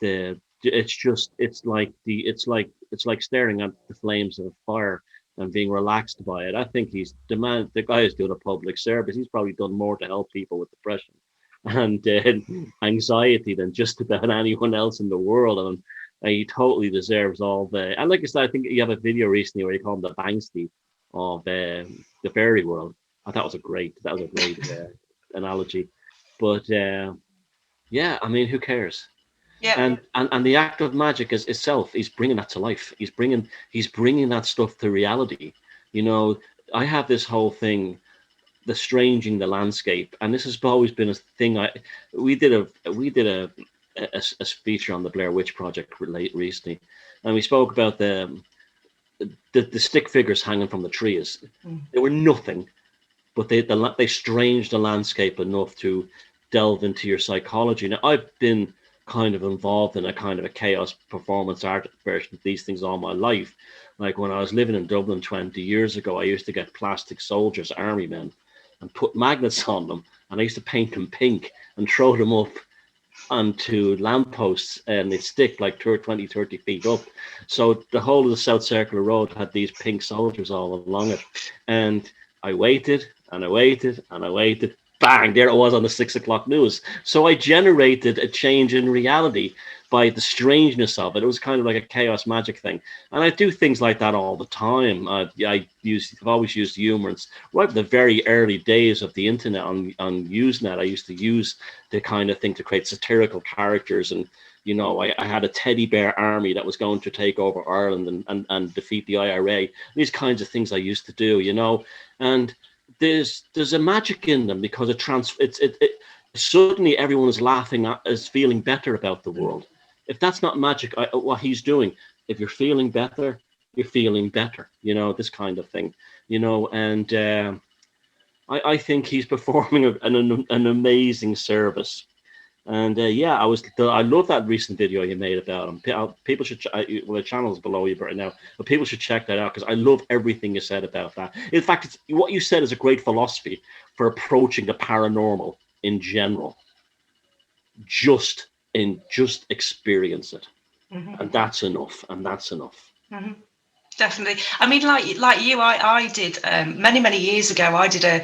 it's like staring at the flames of a fire and being relaxed by it. I think the guy is doing a public service. He's probably done more to help people with depression and anxiety than just about anyone else in the world. And he totally deserves all the. And like I said, I think you have a video recently where you call him the Banksy of the fairy world. I thought that was a great analogy. But yeah, I mean, who cares? Yeah. And the act of magic is itself. He's bringing that to life. He's bringing that stuff to reality. I have this whole thing, the stranging the landscape, and this has always been a thing. We did a feature on the Blair Witch Project recently, and we spoke about the stick figures hanging from the trees. They were nothing, but they stranged the landscape enough to delve into your psychology. Now, I've been kind of involved in a kind of a chaos performance art version of these things all my life. Like when I was living in Dublin 20 years ago, I used to get plastic soldiers, army men, and put magnets on them, and I used to paint them pink and throw them up onto lampposts, and they'd stick like 20, 30 feet up. So the whole of the South Circular Road had these pink soldiers all along it. And I waited and I waited and I waited. Bang, there it was on the 6 o'clock news. So I generated a change in reality by the strangeness of it. It was kind of like a chaos magic thing. And I do things like that all the time. I've always used humor. It's right at the very early days of the internet on Usenet, I used to use the kind of thing to create satirical characters. And, I had a teddy bear army that was going to take over Ireland and defeat the IRA. These kinds of things I used to do, and there's a magic in them because it suddenly everyone is laughing at, is feeling better about the world. If that's not magic, what he's doing, if you're feeling better, you're feeling better, this kind of thing, and I think he's performing an amazing service. And I love that recent video you made about him. People should, the channel's below you right now, but people should check that out because I love everything you said about that. In fact, what you said is a great philosophy for approaching the paranormal in general. Just experience it, and that's enough. Mm-hmm. Definitely. I mean, like you, I did many years ago. I did a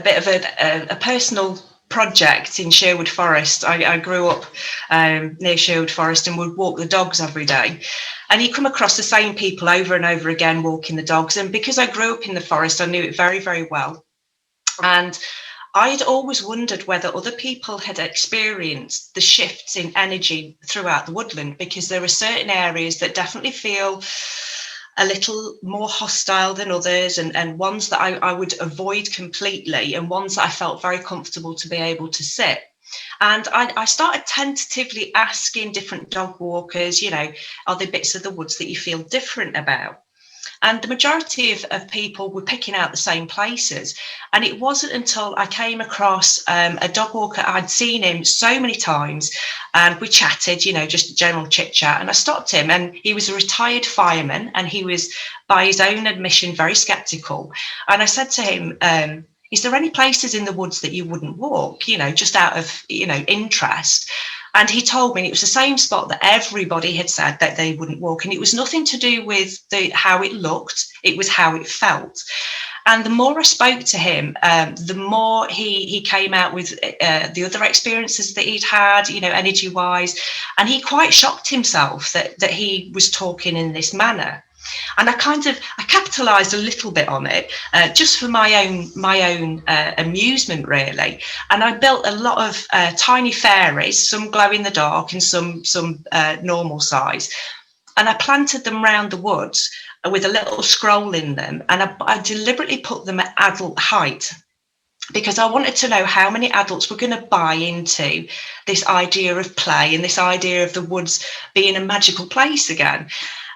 bit of a personal project in Sherwood Forest. I grew up near Sherwood Forest and would walk the dogs every day. And you come across the same people over and over again walking the dogs. And because I grew up in the forest, I knew it very, very well. And I'd always wondered whether other people had experienced the shifts in energy throughout the woodland, because there are certain areas that definitely feel a little more hostile than others, and ones that I would avoid completely, and ones that I felt very comfortable to be able to sit. And I started tentatively asking different dog walkers, are there bits of the woods that you feel different about? And the majority of people were picking out the same places. And it wasn't until I came across a dog walker. I'd seen him so many times, and we chatted, just general chit chat. And I stopped him, and he was a retired fireman, and he was, by his own admission, very skeptical. And I said to him, is there any places in the woods that you wouldn't walk, just out of, interest? And he told me it was the same spot that everybody had said that they wouldn't walk. And it was nothing to do with how it looked, it was how it felt. And the more I spoke to him, the more he came out with the other experiences that he'd had, energy-wise. And he quite shocked himself that he was talking in this manner. And I capitalised a little bit on it, just for my own amusement, really. And I built a lot of tiny fairies, some glow in the dark and some normal size. And I planted them round the woods with a little scroll in them. And I deliberately put them at adult height, because I wanted to know how many adults were going to buy into this idea of play and this idea of the woods being a magical place again.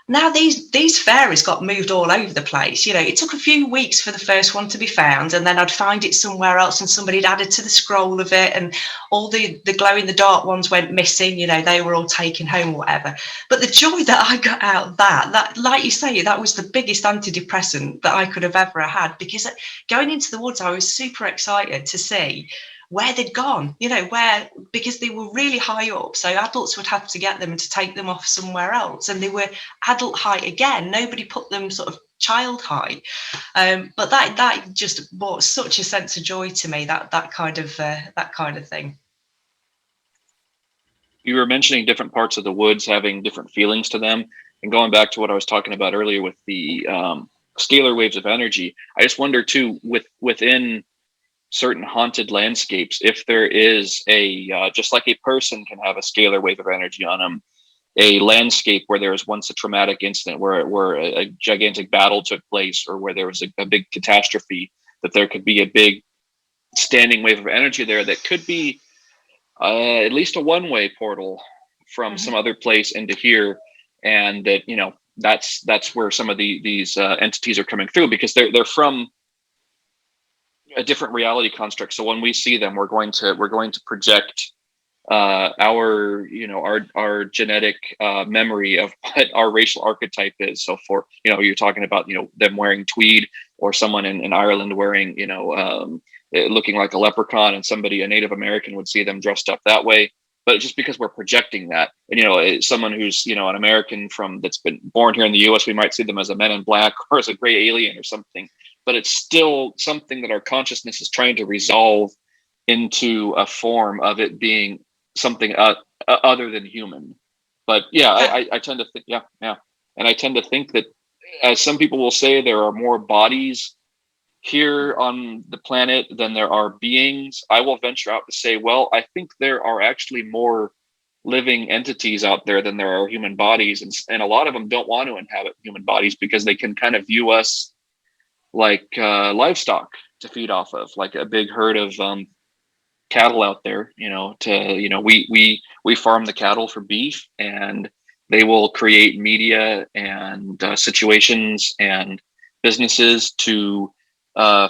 Now, these fairies got moved all over the place. It took a few weeks for the first one to be found, and then I'd find it somewhere else, and somebody had added to the scroll of it, and all the glow-in-the-dark ones went missing. They were all taken home or whatever. But the joy that I got out of that, like you say, that was the biggest antidepressant that I could have ever had, because going into the woods, I was super excited to see where they'd gone, because they were really high up, so adults would have to get them and to take them off somewhere else, and they were adult height again. Nobody put them sort of child height, but that just brought such a sense of joy to me, that kind of thing. You were mentioning different parts of the woods having different feelings to them, and going back to what I was talking about earlier with the scalar waves of energy, I just wonder too, within certain haunted landscapes, if there is just like a person can have a scalar wave of energy on them, a landscape where there was once a traumatic incident, where a gigantic battle took place, or where there was a big catastrophe, that there could be a big standing wave of energy there that could be at least a one-way portal from some other place into here, and that that's where some of these entities are coming through, because they're from a different reality construct. So when we see them, we're going to project our genetic memory of what our racial archetype is. So for you're talking about them wearing tweed, or someone in Ireland wearing looking like a leprechaun, and a Native American would see them dressed up that way. But just because we're projecting that, and someone who's an American that's been born here in the U.S., we might see them as a Men in Black or as a gray alien or something. But it's still something that our consciousness is trying to resolve into a form of it being something other than human. But I tend to think, and I tend to think that, as some people will say, there are more bodies here on the planet than there are beings. I will venture out to say, well, I think there are actually more living entities out there than there are human bodies, and a lot of them don't want to inhabit human bodies because they can kind of view us like livestock to feed off of, like a big herd of cattle out there. We farm the cattle for beef, and they will create media and situations and businesses to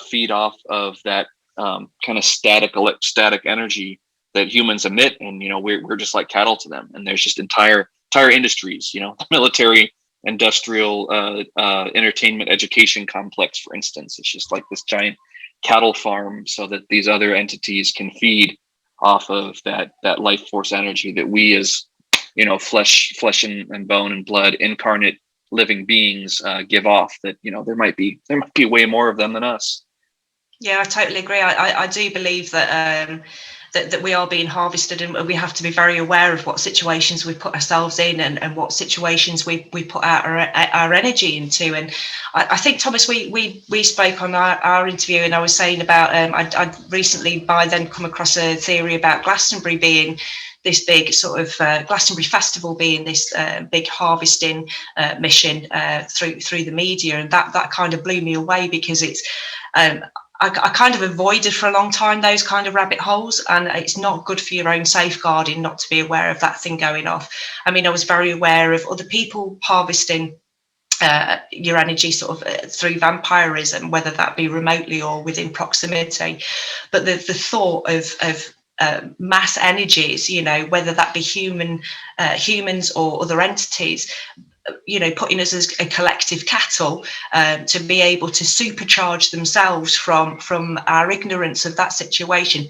feed off of that kind of static energy that humans emit, and we're just like cattle to them. And there's just entire industries, military, industrial, entertainment, education complex, for instance. It's just like this giant cattle farm, so that these other entities can feed off of that life force energy that we, as flesh and bone and blood, incarnate living beings, give off. That there might be way more of them than us. Yeah, I totally agree. I do believe that that we are being harvested, and we have to be very aware of what situations we put ourselves in, and what situations we put our energy into. And I think, Thomas, we spoke on our interview, and I was saying about I'd recently by then come across a theory about Glastonbury being this big sort of Glastonbury Festival being this big harvesting mission through the media, and that kind of blew me away, because it's I kind of avoided for a long time those kind of rabbit holes, and it's not good for your own safeguarding not to be aware of that thing going off. I mean, I was very aware of other people harvesting your energy sort of through vampirism, whether that be remotely or within proximity. But the thought of mass energies, you know, whether that be humans or other entities, you know, putting us as a collective cattle, to be able to supercharge themselves from our ignorance of that situation,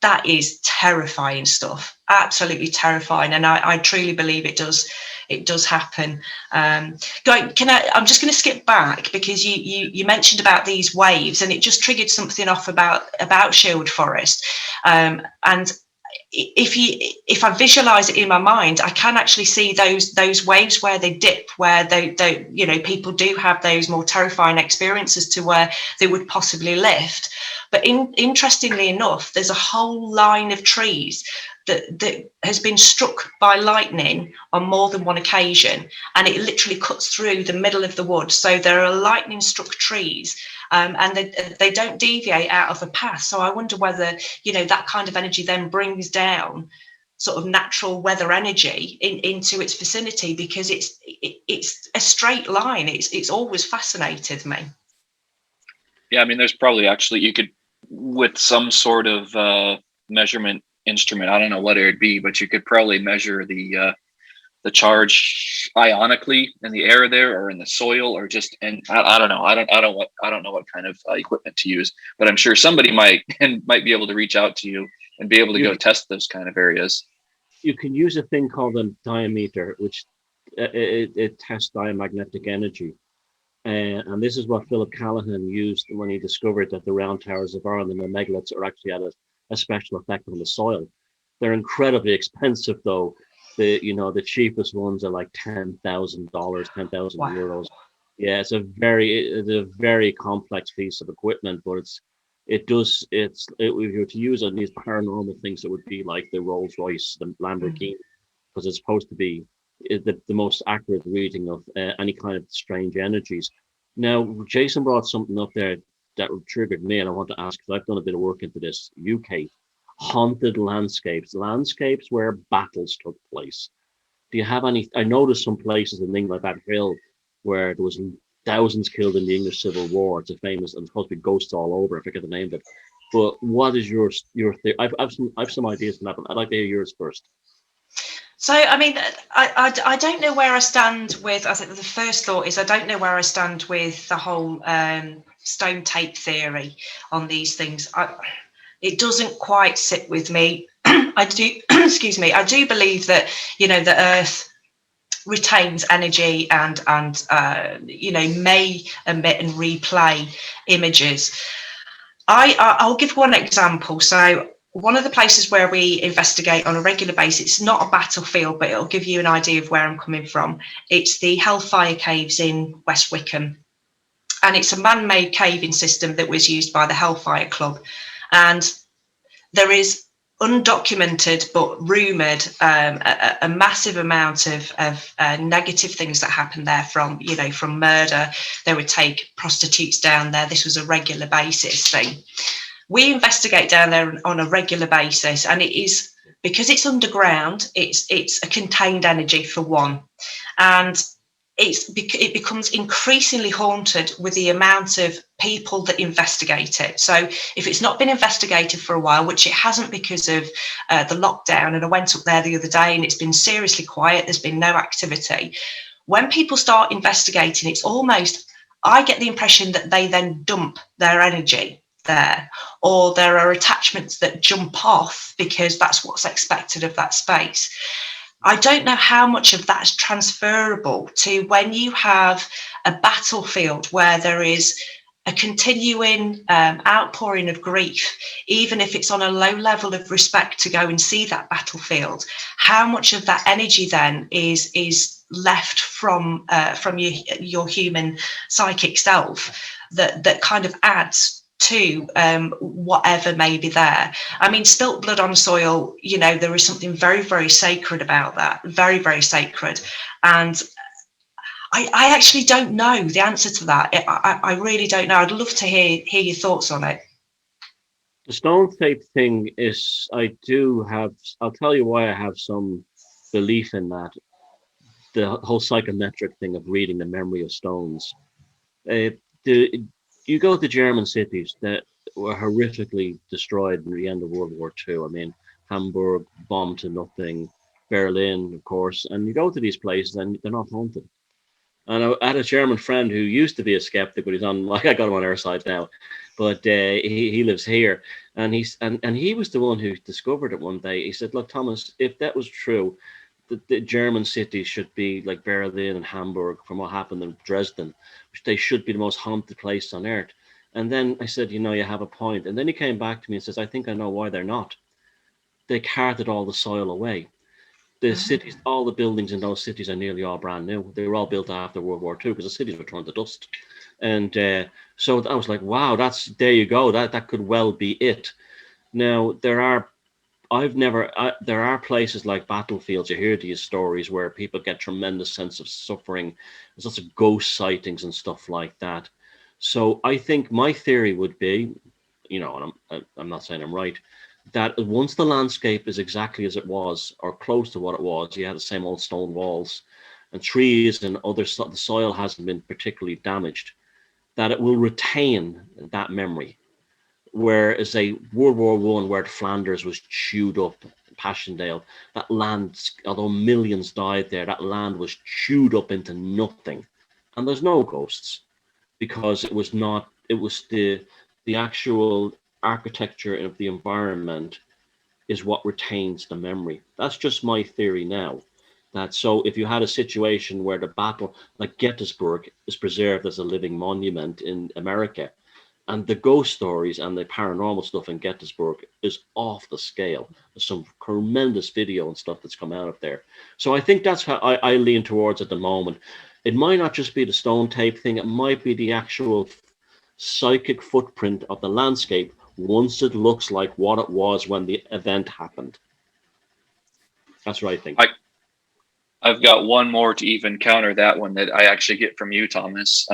that is terrifying stuff, absolutely terrifying. And I truly believe it does happen. I'm just going to skip back, because you mentioned about these waves, and it just triggered something off about Sherwood Forest. And if I visualize it in my mind, I can actually see those waves where they dip, where they you know, people do have those more terrifying experiences to where they would possibly lift. But interestingly enough, there's a whole line of trees that has been struck by lightning on more than one occasion, and it literally cuts through the middle of the wood. So there are lightning struck trees, and they don't deviate out of a path. So I wonder whether, you know, that kind of energy then brings down sort of natural weather energy into its vicinity, because it's a straight line. It's always fascinated me. Yeah, I mean, there's probably actually, you could, with some sort of measurement instrument, I don't know what it would be, but you could probably measure the charge ionically in the air there, or in the soil, or just, and I don't know. I don't know what kind of equipment to use, but I'm sure somebody might be able to reach out to you and be able to go test those kind of areas. You can use a thing called a diameter, which it tests diamagnetic energy. And this is what Philip Callaghan used when he discovered that the round towers of Ireland and the megaliths are actually at a special effect on the soil. They're incredibly expensive, though. The cheapest ones are like $10,000, 10,000 Wow. euros. Yeah, it's a very complex piece of equipment, but if you were to use on these paranormal things, it would be like the Rolls Royce, the Lamborghini, because it's supposed to be the most accurate reading of any kind of strange energies. Now, Jason brought something up there that triggered me, and I want to ask, because I've done a bit of work into this. UK haunted landscapes where battles took place. Do you have any? I noticed some places in England, like that hill, where there was thousands killed in the English Civil War. It's a famous, and it's supposed to be ghosts all over. I forget the name of it. But what is your theory? I've some ideas on that, but I'd like to hear yours first. So, I mean, I don't know where I stand with, I think the first thought is, I don't know where I stand with the whole stone tape theory on these things. It doesn't quite sit with me. I do, excuse me, I do believe that, you know, the earth retains energy and you know, may emit and replay images. I'll give one example. So one of the places where we investigate on a regular basis, it's not a battlefield, but it'll give you an idea of where I'm coming from. It's the Hellfire Caves in West Wickham. And it's a man-made caving system that was used by the Hellfire Club. And there is undocumented but rumoured a massive amount of negative things that happened there, from murder. They would take prostitutes down there. This was a regular basis thing. We investigate down there on a regular basis, and it is, because it's underground, it's a contained energy for one, and it becomes increasingly haunted with the amount of people that investigate it. So if it's not been investigated for a while, which it hasn't because of the lockdown, and I went up there the other day and it's been seriously quiet, there's been no activity. When people start investigating, it's almost, I get the impression that they then dump their energy there, or there are attachments that jump off because that's what's expected of that space. I don't know how much of that is transferable to when you have a battlefield where there is a continuing outpouring of grief, even if it's on a low level of respect to go and see that battlefield. How much of that energy then is left from your human psychic self that kind of adds to whatever may be there. I mean, spilt blood on soil, you know, there is something very, very sacred about that, very, very sacred. And I actually don't know the answer to that. I really don't know. I'd love to hear your thoughts on it. The stone tape thing is, I'll tell you why I have some belief in that. The whole psychometric thing of reading the memory of stones. You go to German cities that were horrifically destroyed in the end of World War II. I mean, Hamburg bombed to nothing, Berlin, of course, and you go to these places and they're not haunted. And I had a German friend who used to be a skeptic, but he's on, like, I got him on our side now, but he lives here, and he was the one who discovered it one day. He said, "Look, Thomas, if that was true, the German cities should be like Berlin and Hamburg from what happened in Dresden, which they should be the most haunted place on earth." And then I said, "You know, you have a point." And then he came back to me and says, "I think I know why they're not. They carted all the soil away. The cities, all the buildings in those cities are nearly all brand new. They were all built after World War II because the cities were turned to dust." And so I was like, wow, there you go. That could well be it. Now, there are places like battlefields. You hear these stories where people get tremendous sense of suffering. There's lots of ghost sightings and stuff like that. So I think my theory would be, you know, and I'm not saying I'm right, that once the landscape is exactly as it was or close to what it was, you had the same old stone walls and trees and the soil hasn't been particularly damaged, that it will retain that memory. Whereas say World War One, where Flanders was chewed up, Passchendaele, that land, although millions died there, that land was chewed up into nothing. And there's no ghosts because it was the actual architecture of the environment is what retains the memory. That's just my theory now. That so if you had a situation where the battle, like Gettysburg, is preserved as a living monument in America, and the ghost stories and the paranormal stuff in Gettysburg is off the scale. There's some tremendous video and stuff that's come out of there. So I think that's how I lean towards at the moment. It might not just be the stone tape thing. It might be the actual psychic footprint of the landscape once it looks like what it was when the event happened. That's what I think. I've got one more to even counter that one that I actually get from you, Thomas.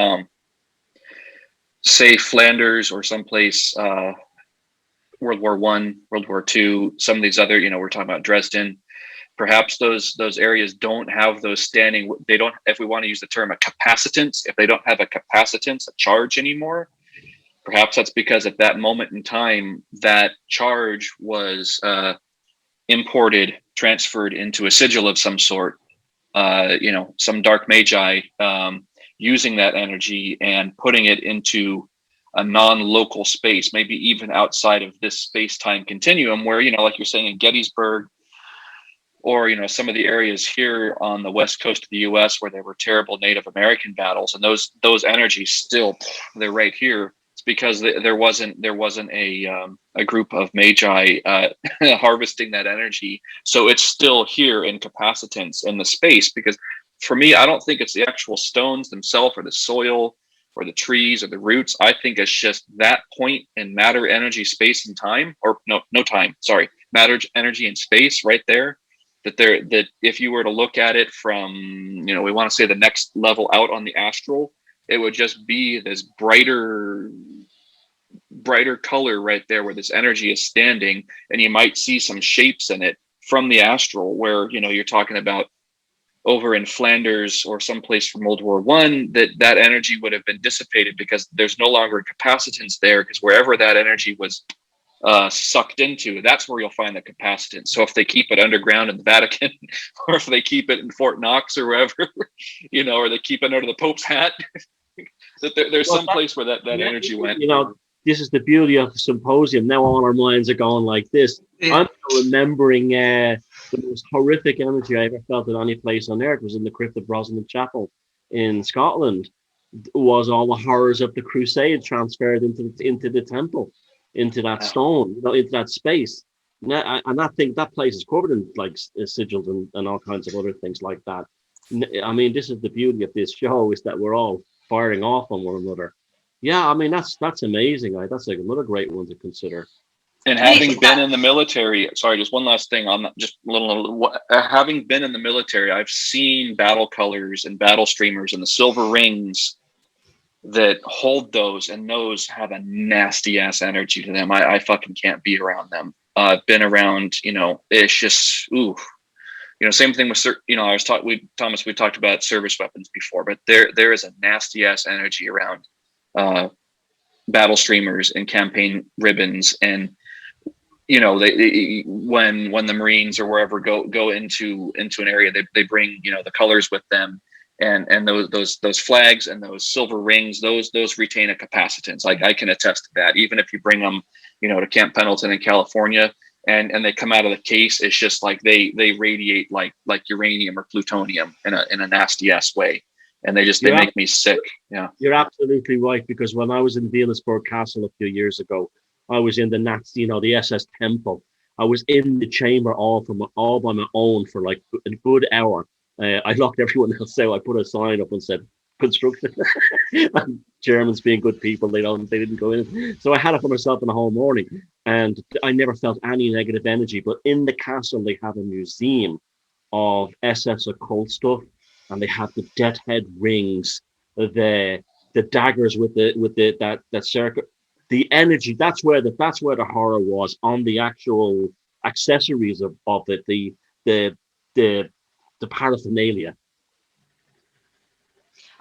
Say Flanders or someplace, World War One, World War II, some of these other, you know, we're talking about Dresden. Perhaps those areas don't have those standing. They don't, if we want to use the term a capacitance, if they don't have a capacitance, a charge anymore, perhaps that's because at that moment in time, that charge was imported, transferred into a sigil of some sort. You know, some dark magi using that energy and putting it into a non-local space, maybe even outside of this space-time continuum where, you know, like you're saying in Gettysburg, or, you know, some of the areas here on the west coast of the US where there were terrible Native American battles, and those energies still, they're right here. It's because there wasn't a group of magi harvesting that energy. So it's still here in capacitance in the space, because for me, I don't think it's the actual stones themselves or the soil or the trees or the roots. I think it's just that point in matter, energy, space, and time, or no time, sorry, matter, energy, and space right there. That if you were to look at it from, you know, we want to say the next level out on the astral, it would just be this brighter color right there where this energy is standing, and you might see some shapes in it from the astral where, you know, you're talking about over in Flanders or someplace from World War One, that energy would have been dissipated because there's no longer a capacitance there, because wherever that energy was sucked into, that's where you'll find the capacitance. So if they keep it underground in the Vatican, or if they keep it in Fort Knox or wherever, you know, or they keep it under the Pope's hat, that there's some place where that energy went. You know, this is the beauty of the symposium. Now all our minds are going like this. Yeah. I'm remembering the most horrific energy I ever felt at any place on earth was in the crypt of Rosalind Chapel in Scotland. It was all the horrors of the Crusade transferred into the temple, into that stone, you know, into that space. And I think that place is covered in like sigils and all kinds of other things like that. I mean, this is the beauty of this show, is that we're all firing off on one another. Yeah, I mean that's amazing. Right? That's like another great one to consider. And I mean, having been in the military, sorry, just one last thing on that, just a little, having been in the military, I've seen battle colors and battle streamers and the silver rings that hold those, and those have a nasty ass energy to them. I fucking can't be around them. I've been around, it's just, ooh, same thing with, I was Thomas, we talked about service weapons before, but there is a nasty ass energy around battle streamers and campaign ribbons. And they when the Marines or wherever go into an area, they bring the colors with them, and those flags and those silver rings, those retain a capacitance. I can attest to that. Even if you bring them to Camp Pendleton in California, and they come out of the case, it's just like they radiate like uranium or plutonium in a nasty ass way, and they make me sick. Yeah, you're absolutely right, because when I was in Velasburg Castle a few years ago, I was in the Nats, the SS Temple. I was in the chamber all by my own for like a good hour. I locked everyone else out. I put a sign up and said construction. And Germans being good people, they didn't go in. So I had it for myself in the whole morning, and I never felt any negative energy. But in the castle, they have a museum of SS occult stuff, and they have the death head rings, the daggers with that circle, the energy. That's where the horror was, on the actual accessories of it, the the the paraphernalia.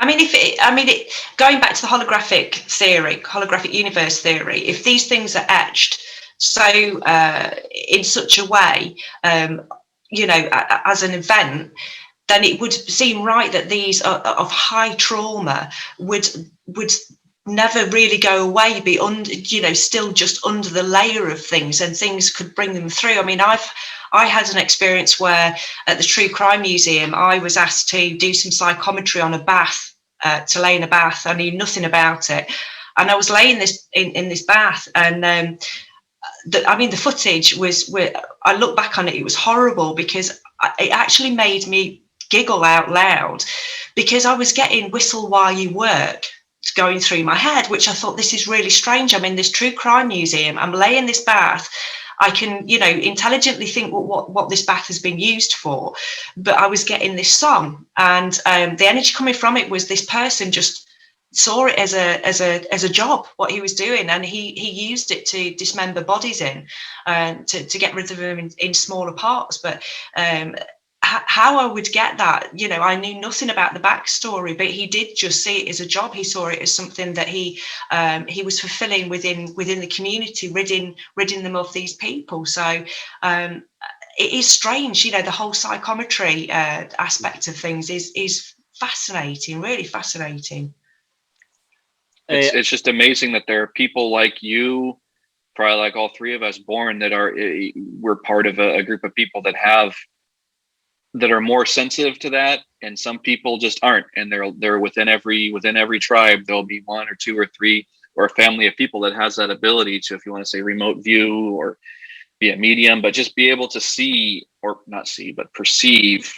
I mean, going back to the holographic universe theory, if these things are etched so in such a way, as an event, then it would seem right that these are of high trauma would never really go away, be under, still just under the layer of things, and things could bring them through. I mean, I had an experience where at the True Crime Museum, I was asked to do some psychometry on a bath, to lay in a bath. I knew nothing about it. And I was laying in this bath, and the footage I look back on it, it was horrible, because it actually made me giggle out loud, because I was getting whistle while you work going through my head, which I thought, this is really strange. I'm in this True Crime Museum, I'm laying this bath, I can, intelligently think what this bath has been used for, but I was getting this song, and the energy coming from it was this person just saw it as a job, what he was doing, and he used it to dismember bodies to get rid of them in smaller parts. But how I would get that, I knew nothing about the backstory, but he did just see it as a job. He saw it as something that he was fulfilling within the community, ridding them of these people. So it is strange, the whole psychometry aspect of things is fascinating, really fascinating. It's just amazing that there are people like you, probably like all three of us, born that we're part of a group of people that are more sensitive to that, and some people just aren't, and they're within every tribe there'll be one or two or three, or a family of people that has that ability to, if you want to say, remote view or be a medium, but just be able to see, or not see, but perceive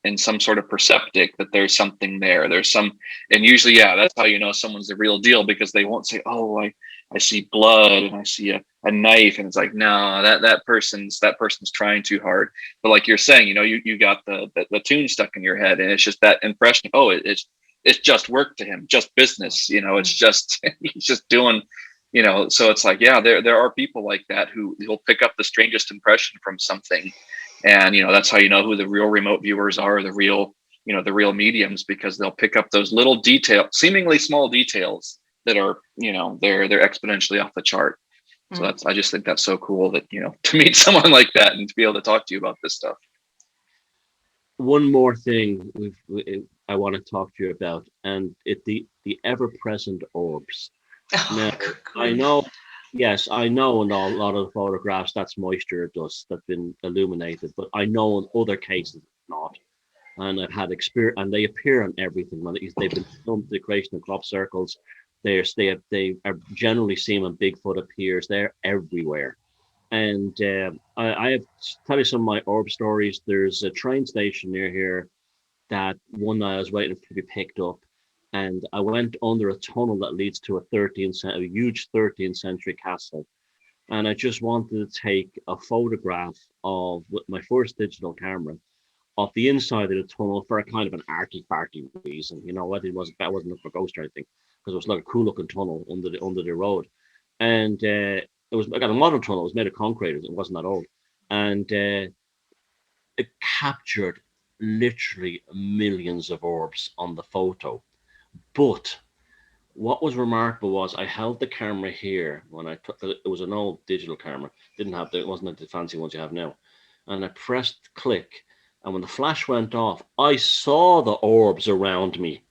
in some sort of perceptic that there's something there. There's some, and usually, yeah, that's how you know someone's the real deal, because they won't say, "Oh, I see blood and I see a knife," and it's like, no, that person's trying too hard. But like you're saying, you got the tune stuck in your head, and it's just that impression. Oh, it's just work to him, just business. It's just he's just doing. So it's like, yeah, there are people like that who will pick up the strangest impression from something. And, that's how you know who the real remote viewers are, the real mediums, because they'll pick up those little seemingly small details that are, they're exponentially off the chart. So I just think that's so cool that, to meet someone like that and to be able to talk to you about this stuff. One more thing I want to talk to you about, and the ever-present orbs. Now, I know, yes, I know in a lot of photographs that's moisture dust that's been illuminated, but I know in other cases it's not. And I've had experience, and they appear on everything. They've been filmed to the creation of crop circles. They are generally seen when Bigfoot appears. They're everywhere. And I have to tell you some of my orb stories. There's a train station near here that one night I was waiting to be picked up, and I went under a tunnel that leads to a huge 13th century castle. And I just wanted to take a photograph of with my first digital camera of the inside of the tunnel for a kind of an arty-farty reason. You know, it wasn't looking for ghost or anything, because it was like a cool looking tunnel under the road. And I got a modern tunnel, it was made of concrete, it wasn't that old. And it captured literally millions of orbs on the photo. But what was remarkable was I held the camera here when I took it. Was an old digital camera, it wasn't like the fancy ones you have now. And I pressed click, and when the flash went off, I saw the orbs around me.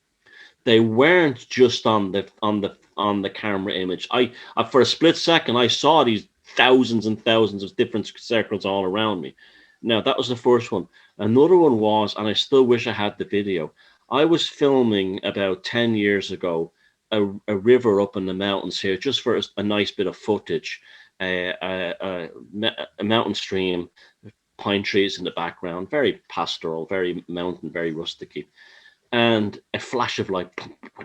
They weren't just on the camera image. I for a split second I saw these thousands and thousands of different circles all around me. Now that was the first one. Another one was, and I still wish I had the video. I was filming about 10 years ago a river up in the mountains here, just for a nice bit of footage. A mountain stream, pine trees in the background, very pastoral, very mountain, very rusticy, and a flash of light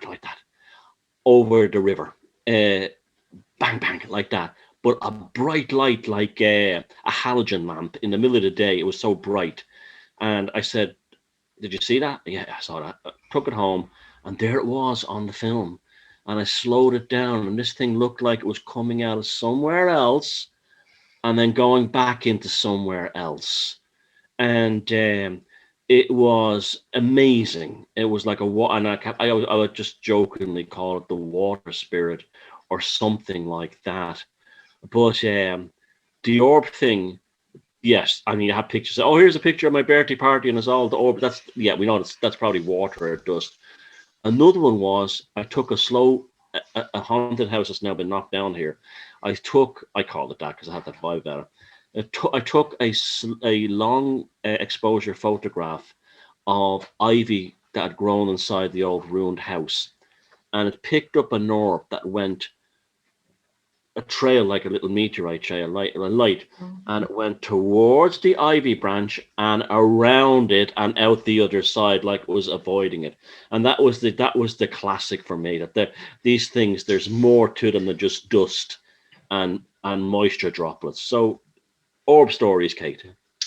like that over the river, bang bang like that. But a bright light like a halogen lamp in the middle of the day. It was so bright, and I said, "Did you see that?" Yeah, I saw that. I took it home, and there it was on the film. And I slowed it down, and this thing looked like it was coming out of somewhere else and then going back into somewhere else. And it was amazing. It was like and I would just jokingly call it the water spirit or something like that. But the orb thing, yes, I mean, I have pictures. Oh, here's a picture of my birthday party, and it's all the orb. We know that's probably water or dust. Another one was I took a haunted house that's now been knocked down here. I called it that because I had that vibe about it. I took a long exposure photograph of ivy that had grown inside the old ruined house, and it picked up an orb that went a trail like a little meteorite trail, light, and it went towards the ivy branch and around it and out the other side, like it was avoiding it. And that was the classic for me. That these things, there's more to them than just dust and moisture droplets. So, orb stories, Kate.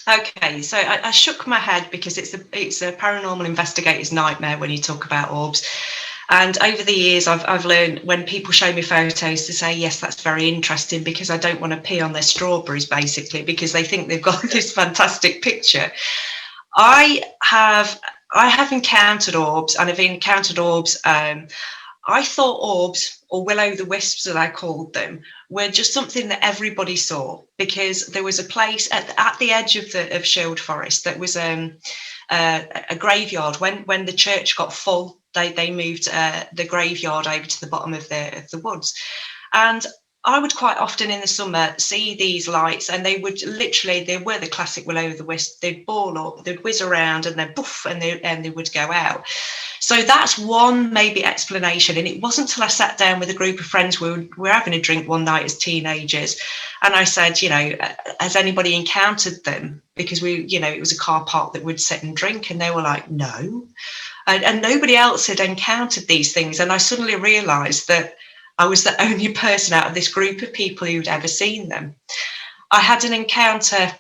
Okay, so I shook my head because it's a paranormal investigator's nightmare when you talk about orbs. And over the years, I've learned when people show me photos to say, yes, that's very interesting, because I don't want to pee on their strawberries, basically, because they think they've got this fantastic picture. I have encountered orbs, and I've encountered orbs. I thought orbs, or will-o'-the-wisps as I called them, were just something that everybody saw, because there was a place at the edge of Sherwood Forest that was a graveyard. When the church got full, they moved the graveyard over to the bottom of the woods. And I would quite often in the summer see these lights, and they were the classic will-o'-the-wisp. They'd ball up, they'd whiz around, and then poof, and they would go out. So that's one maybe explanation. And it wasn't till I sat down with a group of friends, we were having a drink one night as teenagers, and I said, has anybody encountered them? Because it was a car park that we'd sit and drink, and they were like, no. And nobody else had encountered these things. And I suddenly realised that I was the only person out of this group of people who'd ever seen them. I had an encounter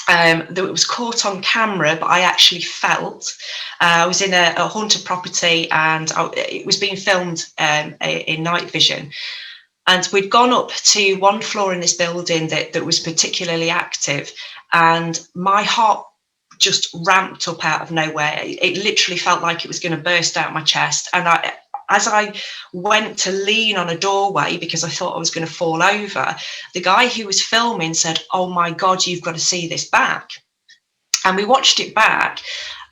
that was caught on camera, but I actually felt. I was in a haunted property, and it was being filmed in night vision. And we'd gone up to one floor in this building that was particularly active, and my heart just ramped up out of nowhere. It literally felt like it was going to burst out my chest. And as I went to lean on a doorway because I thought I was going to fall over, the guy who was filming said, "Oh my God, you've got to see this back." And we watched it back,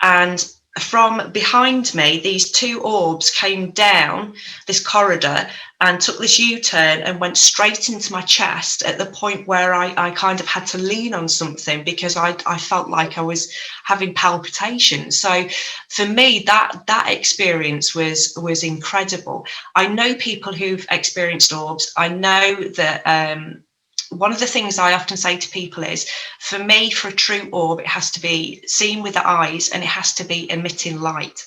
and from behind me, these two orbs came down this corridor and took this U-turn and went straight into my chest at the point where I kind of had to lean on something because I felt like I was having palpitations. So for me, that experience was incredible. I know people who've experienced orbs. I know that one of the things I often say to people is, for me, for a true orb, it has to be seen with the eyes and it has to be emitting light.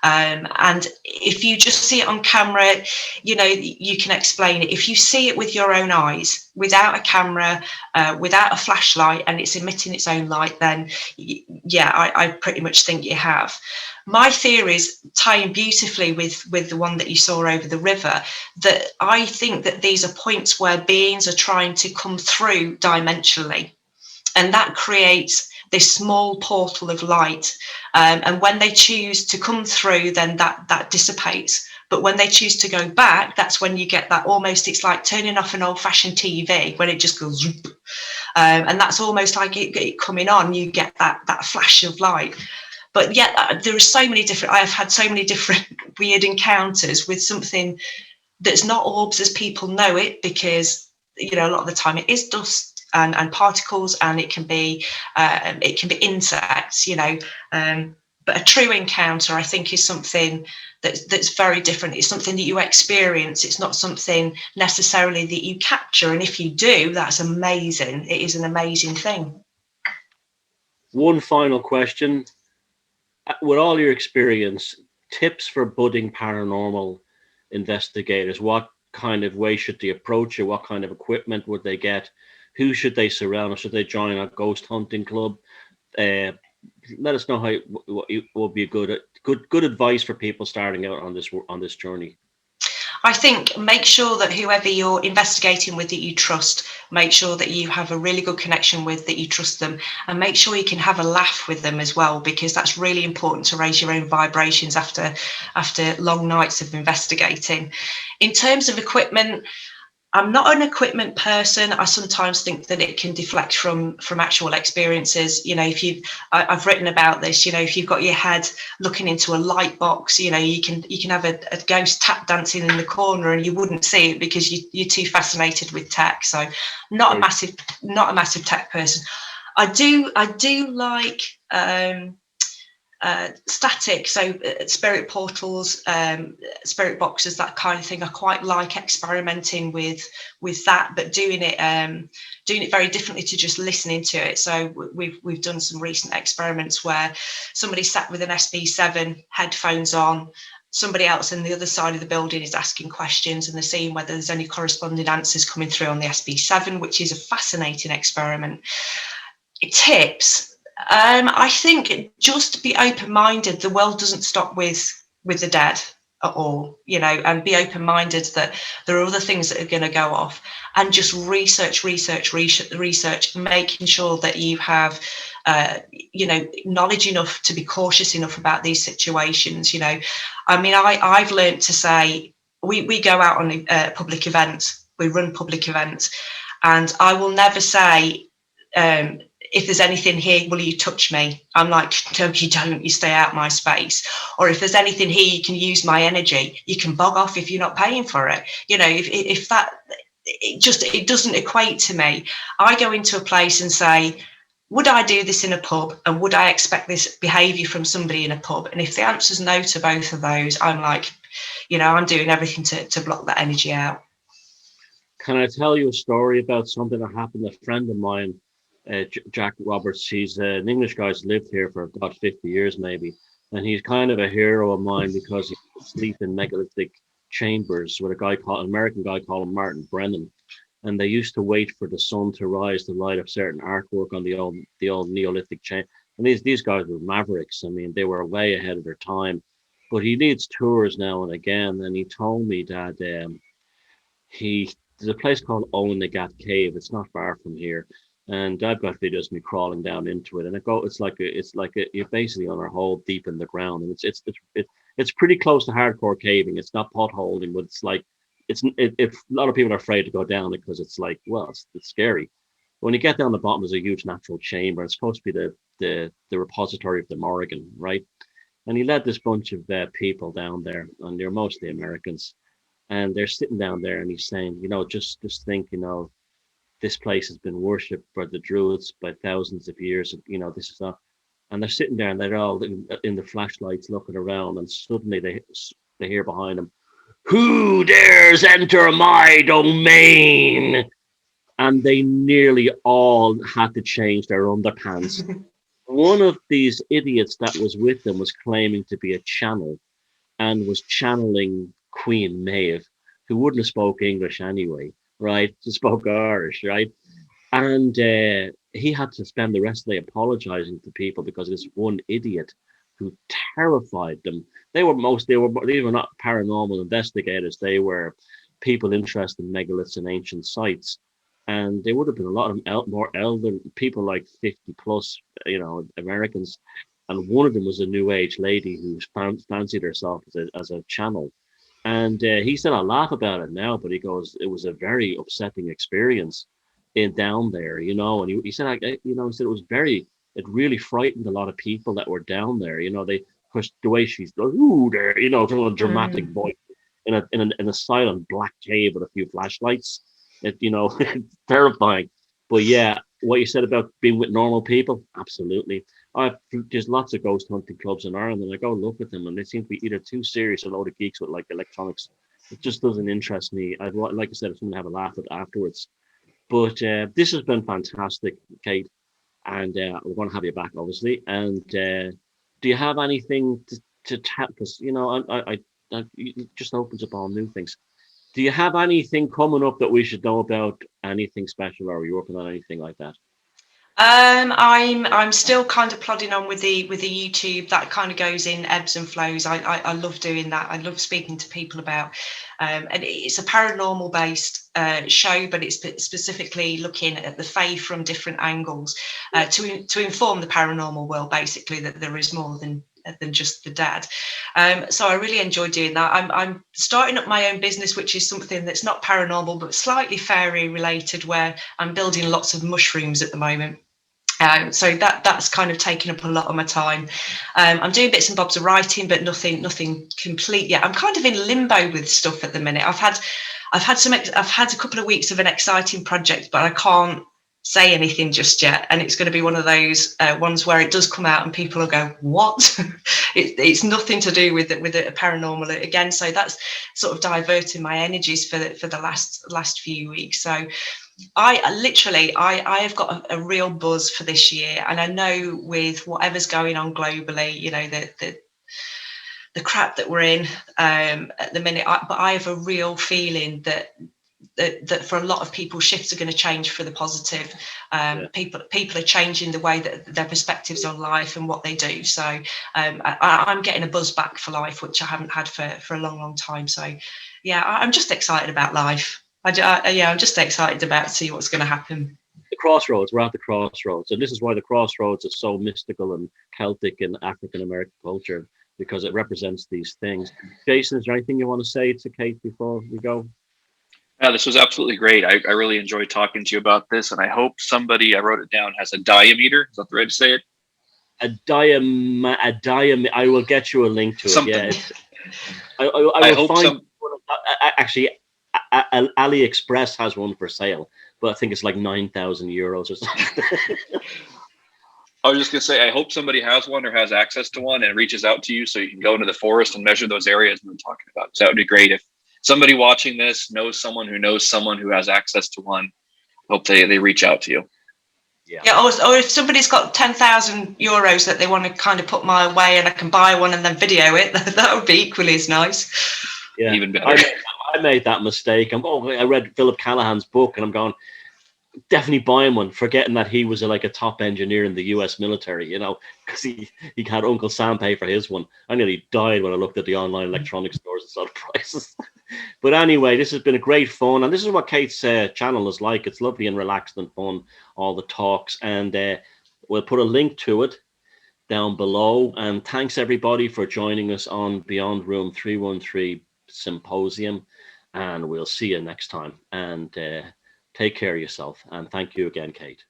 And if you just see it on camera, you know, you can explain it. If you see it with your own eyes, without a camera, without a flashlight, and it's emitting its own light, then yeah, I pretty much think you have. My theories tie in beautifully with the one that you saw over the river, that I think that these are points where beings are trying to come through dimensionally, and that creates this small portal of light. And when they choose to come through, then that dissipates. But when they choose to go back, that's when you get that almost, it's like turning off an old-fashioned TV when it just goes zoop. And that's almost like it coming on, you get that flash of light. But yeah, there are so many different, I've had so many different weird encounters with something that's not orbs as people know it, because, you know, a lot of the time it is dust and particles, and it can be insects, you know. But a true encounter, I think, is something that's very different. It's something that you experience. It's not something necessarily that you capture. And if you do, that's amazing. It is an amazing thing. One final question. With all your experience, tips for budding paranormal investigators. What kind of way should they approach it? What kind of equipment would they get? Who should they surround? Or should they join a ghost hunting club? Let us know what would be good advice for people starting out on this journey. I think make sure that whoever you're investigating with that you trust, make sure that you have a really good connection with, that you trust them, and make sure you can have a laugh with them as well, because that's really important to raise your own vibrations after long nights of investigating. In terms of equipment, I'm not an equipment person. I sometimes think that it can deflect from actual experiences. You know, I've written about this, you know, if you've got your head looking into a light box, you know, you can have a ghost tap dancing in the corner and you wouldn't see it because you're too fascinated with tech. So not a massive tech person. I do like static, so spirit portals, spirit boxes, that kind of thing. I quite like experimenting with that, but doing it very differently to just listening to it. So we've done some recent experiments where somebody sat with an SB7 headphones on, somebody else on the other side of the building is asking questions, and they're seeing whether there's any corresponding answers coming through on the SB7, which is a fascinating experiment. Tips. I think just be open-minded. The world doesn't stop with the dead at all, you know, and be open-minded that there are other things that are going to go off, and just research, making sure that you have, you know, knowledge enough to be cautious enough about these situations. You know, I mean, I've learned to say, we go out on public events, we run public events, and I will never say, if there's anything here, will you touch me? I'm like, no, you don't, you stay out my space. Or if there's anything here, you can use my energy, you can bog off if you're not paying for it. You know, if that, it doesn't equate to me. I go into a place and say, would I do this in a pub? And would I expect this behaviour from somebody in a pub? And if the answer's no to both of those, I'm like, you know, I'm doing everything to block that energy out. Can I tell you a story about something that happened? A friend of mine, Jack Roberts, he's an English guy who's lived here for about 50 years maybe, and he's kind of a hero of mine because he sleeps in megalithic chambers with an American guy called Martin Brennan, and they used to wait for the sun to rise to light up certain artwork on the old Neolithic chain. And these guys were mavericks. I mean, they were way ahead of their time. But he leads tours now and again, and he told me that there's a place called Owen-Nagat Cave. It's not far from here. And I've got videos of me crawling down into it, and it's like you're basically on a hole deep in the ground, and it's pretty close to hardcore caving. It's not potholing, but it's like a lot of people are afraid to go down it because it's like, well, it's scary. But when you get down the bottom, there's a huge natural chamber. It's supposed to be the repository of the Morrigan, right? And he led this bunch of people down there, and they're mostly Americans, and they're sitting down there, and he's saying, you know, just think, you know, this place has been worshipped by the Druids by thousands of years. You know, this is not, and they're sitting there and they're all in the flashlights looking around, and suddenly they hear behind them, "Who dares enter my domain?" And they nearly all had to change their underpants. One of these idiots that was with them was claiming to be a channel, and was channeling Queen Maeve, who wouldn't have spoke English anyway, right? She spoke Irish, right? And he had to spend the rest of the day apologizing to people because of this one idiot who terrified them. These were not paranormal investigators. They were people interested in megaliths and ancient sites. And there would have been a lot of more elder people, like 50 plus, Americans. And one of them was a new age lady who fancied herself as a channel. And he said, I laugh about it now, but he goes, it was a very upsetting experience in down there, and he said, he said it really frightened a lot of people that were down there. Because the way she's, ooh, there, a dramatic voice in a silent black cave with a few flashlights. It's terrifying. But yeah, what you said about being with normal people, absolutely. There's lots of ghost hunting clubs in Ireland, and I go look at them, and they seem to be either too serious or a load of geeks with like electronics. It just doesn't interest me. Like I said, I'm going to have a laugh at afterwards. But this has been fantastic, Kate, and we're going to have you back, obviously. And do you have anything to tap? Because it just opens up all new things. Do you have anything coming up that we should know about? Anything special, or are you working on anything like that? I'm still kind of plodding on with the YouTube. That kind of goes in ebbs and flows. I love doing that. I love speaking to people about, and it's a paranormal based show, but it's specifically looking at the fae from different angles to inform the paranormal world, basically, that there is more than just the dad. So I really enjoy doing that. I'm starting up my own business, which is something that's not paranormal but slightly fairy related, where I'm building lots of mushrooms at the moment. So that's kind of taken up a lot of my time. I'm doing bits and bobs of writing, but nothing complete yet. I'm kind of in limbo with stuff at the minute. I've had a couple of weeks of an exciting project, but I can't say anything just yet. And it's going to be one of those ones where it does come out and people will go, "What?" It's nothing to do with a paranormal again. So that's sort of diverting my energies for the last few weeks. So I have got a real buzz for this year, and I know with whatever's going on globally, the crap that we're in at the minute, but I have a real feeling that for a lot of people, shifts are going to change for the positive. People are changing the way that their perspectives on life and what they do. So I'm getting a buzz back for life, which I haven't had for a long time. So yeah, I'm just excited about life. I'm just excited about to see what's going to happen. The crossroads. We're at the crossroads, and this is why the crossroads is so mystical and Celtic and African American culture, because it represents these things. Jason, is there anything you want to say to Kate before we go? Yeah, this was absolutely great. I really enjoyed talking to you about this, and I hope somebody, I wrote it down, has a diameter. Is that the right to say it? A diam. I will get you a link to it. Something. Yeah, I will hope find. Actually, AliExpress has one for sale, but I think it's like 9,000 euros or something. I was just going to say, I hope somebody has one or has access to one and reaches out to you so you can go into the forest and measure those areas we've been talking about. So that would be great. If somebody watching this knows someone who has access to one, hope they reach out to you. Yeah, or if somebody's got 10,000 euros that they want to kind of put my way and I can buy one and then video it, that would be equally as nice. Yeah, even better. I made that mistake. I read Philip Callahan's book and I'm going, definitely buying one, forgetting that he was like a top engineer in the US military, because he had Uncle Sam pay for his one. I nearly died when I looked at the online electronic stores and saw the prices. But anyway, this has been a great fun, and this is what Kate's channel is like. It's lovely and relaxed and fun, all the talks, and we'll put a link to it down below. And thanks everybody for joining us on Beyond Room 313 Symposium, and we'll see you next time. And take care of yourself, and thank you again, Kate.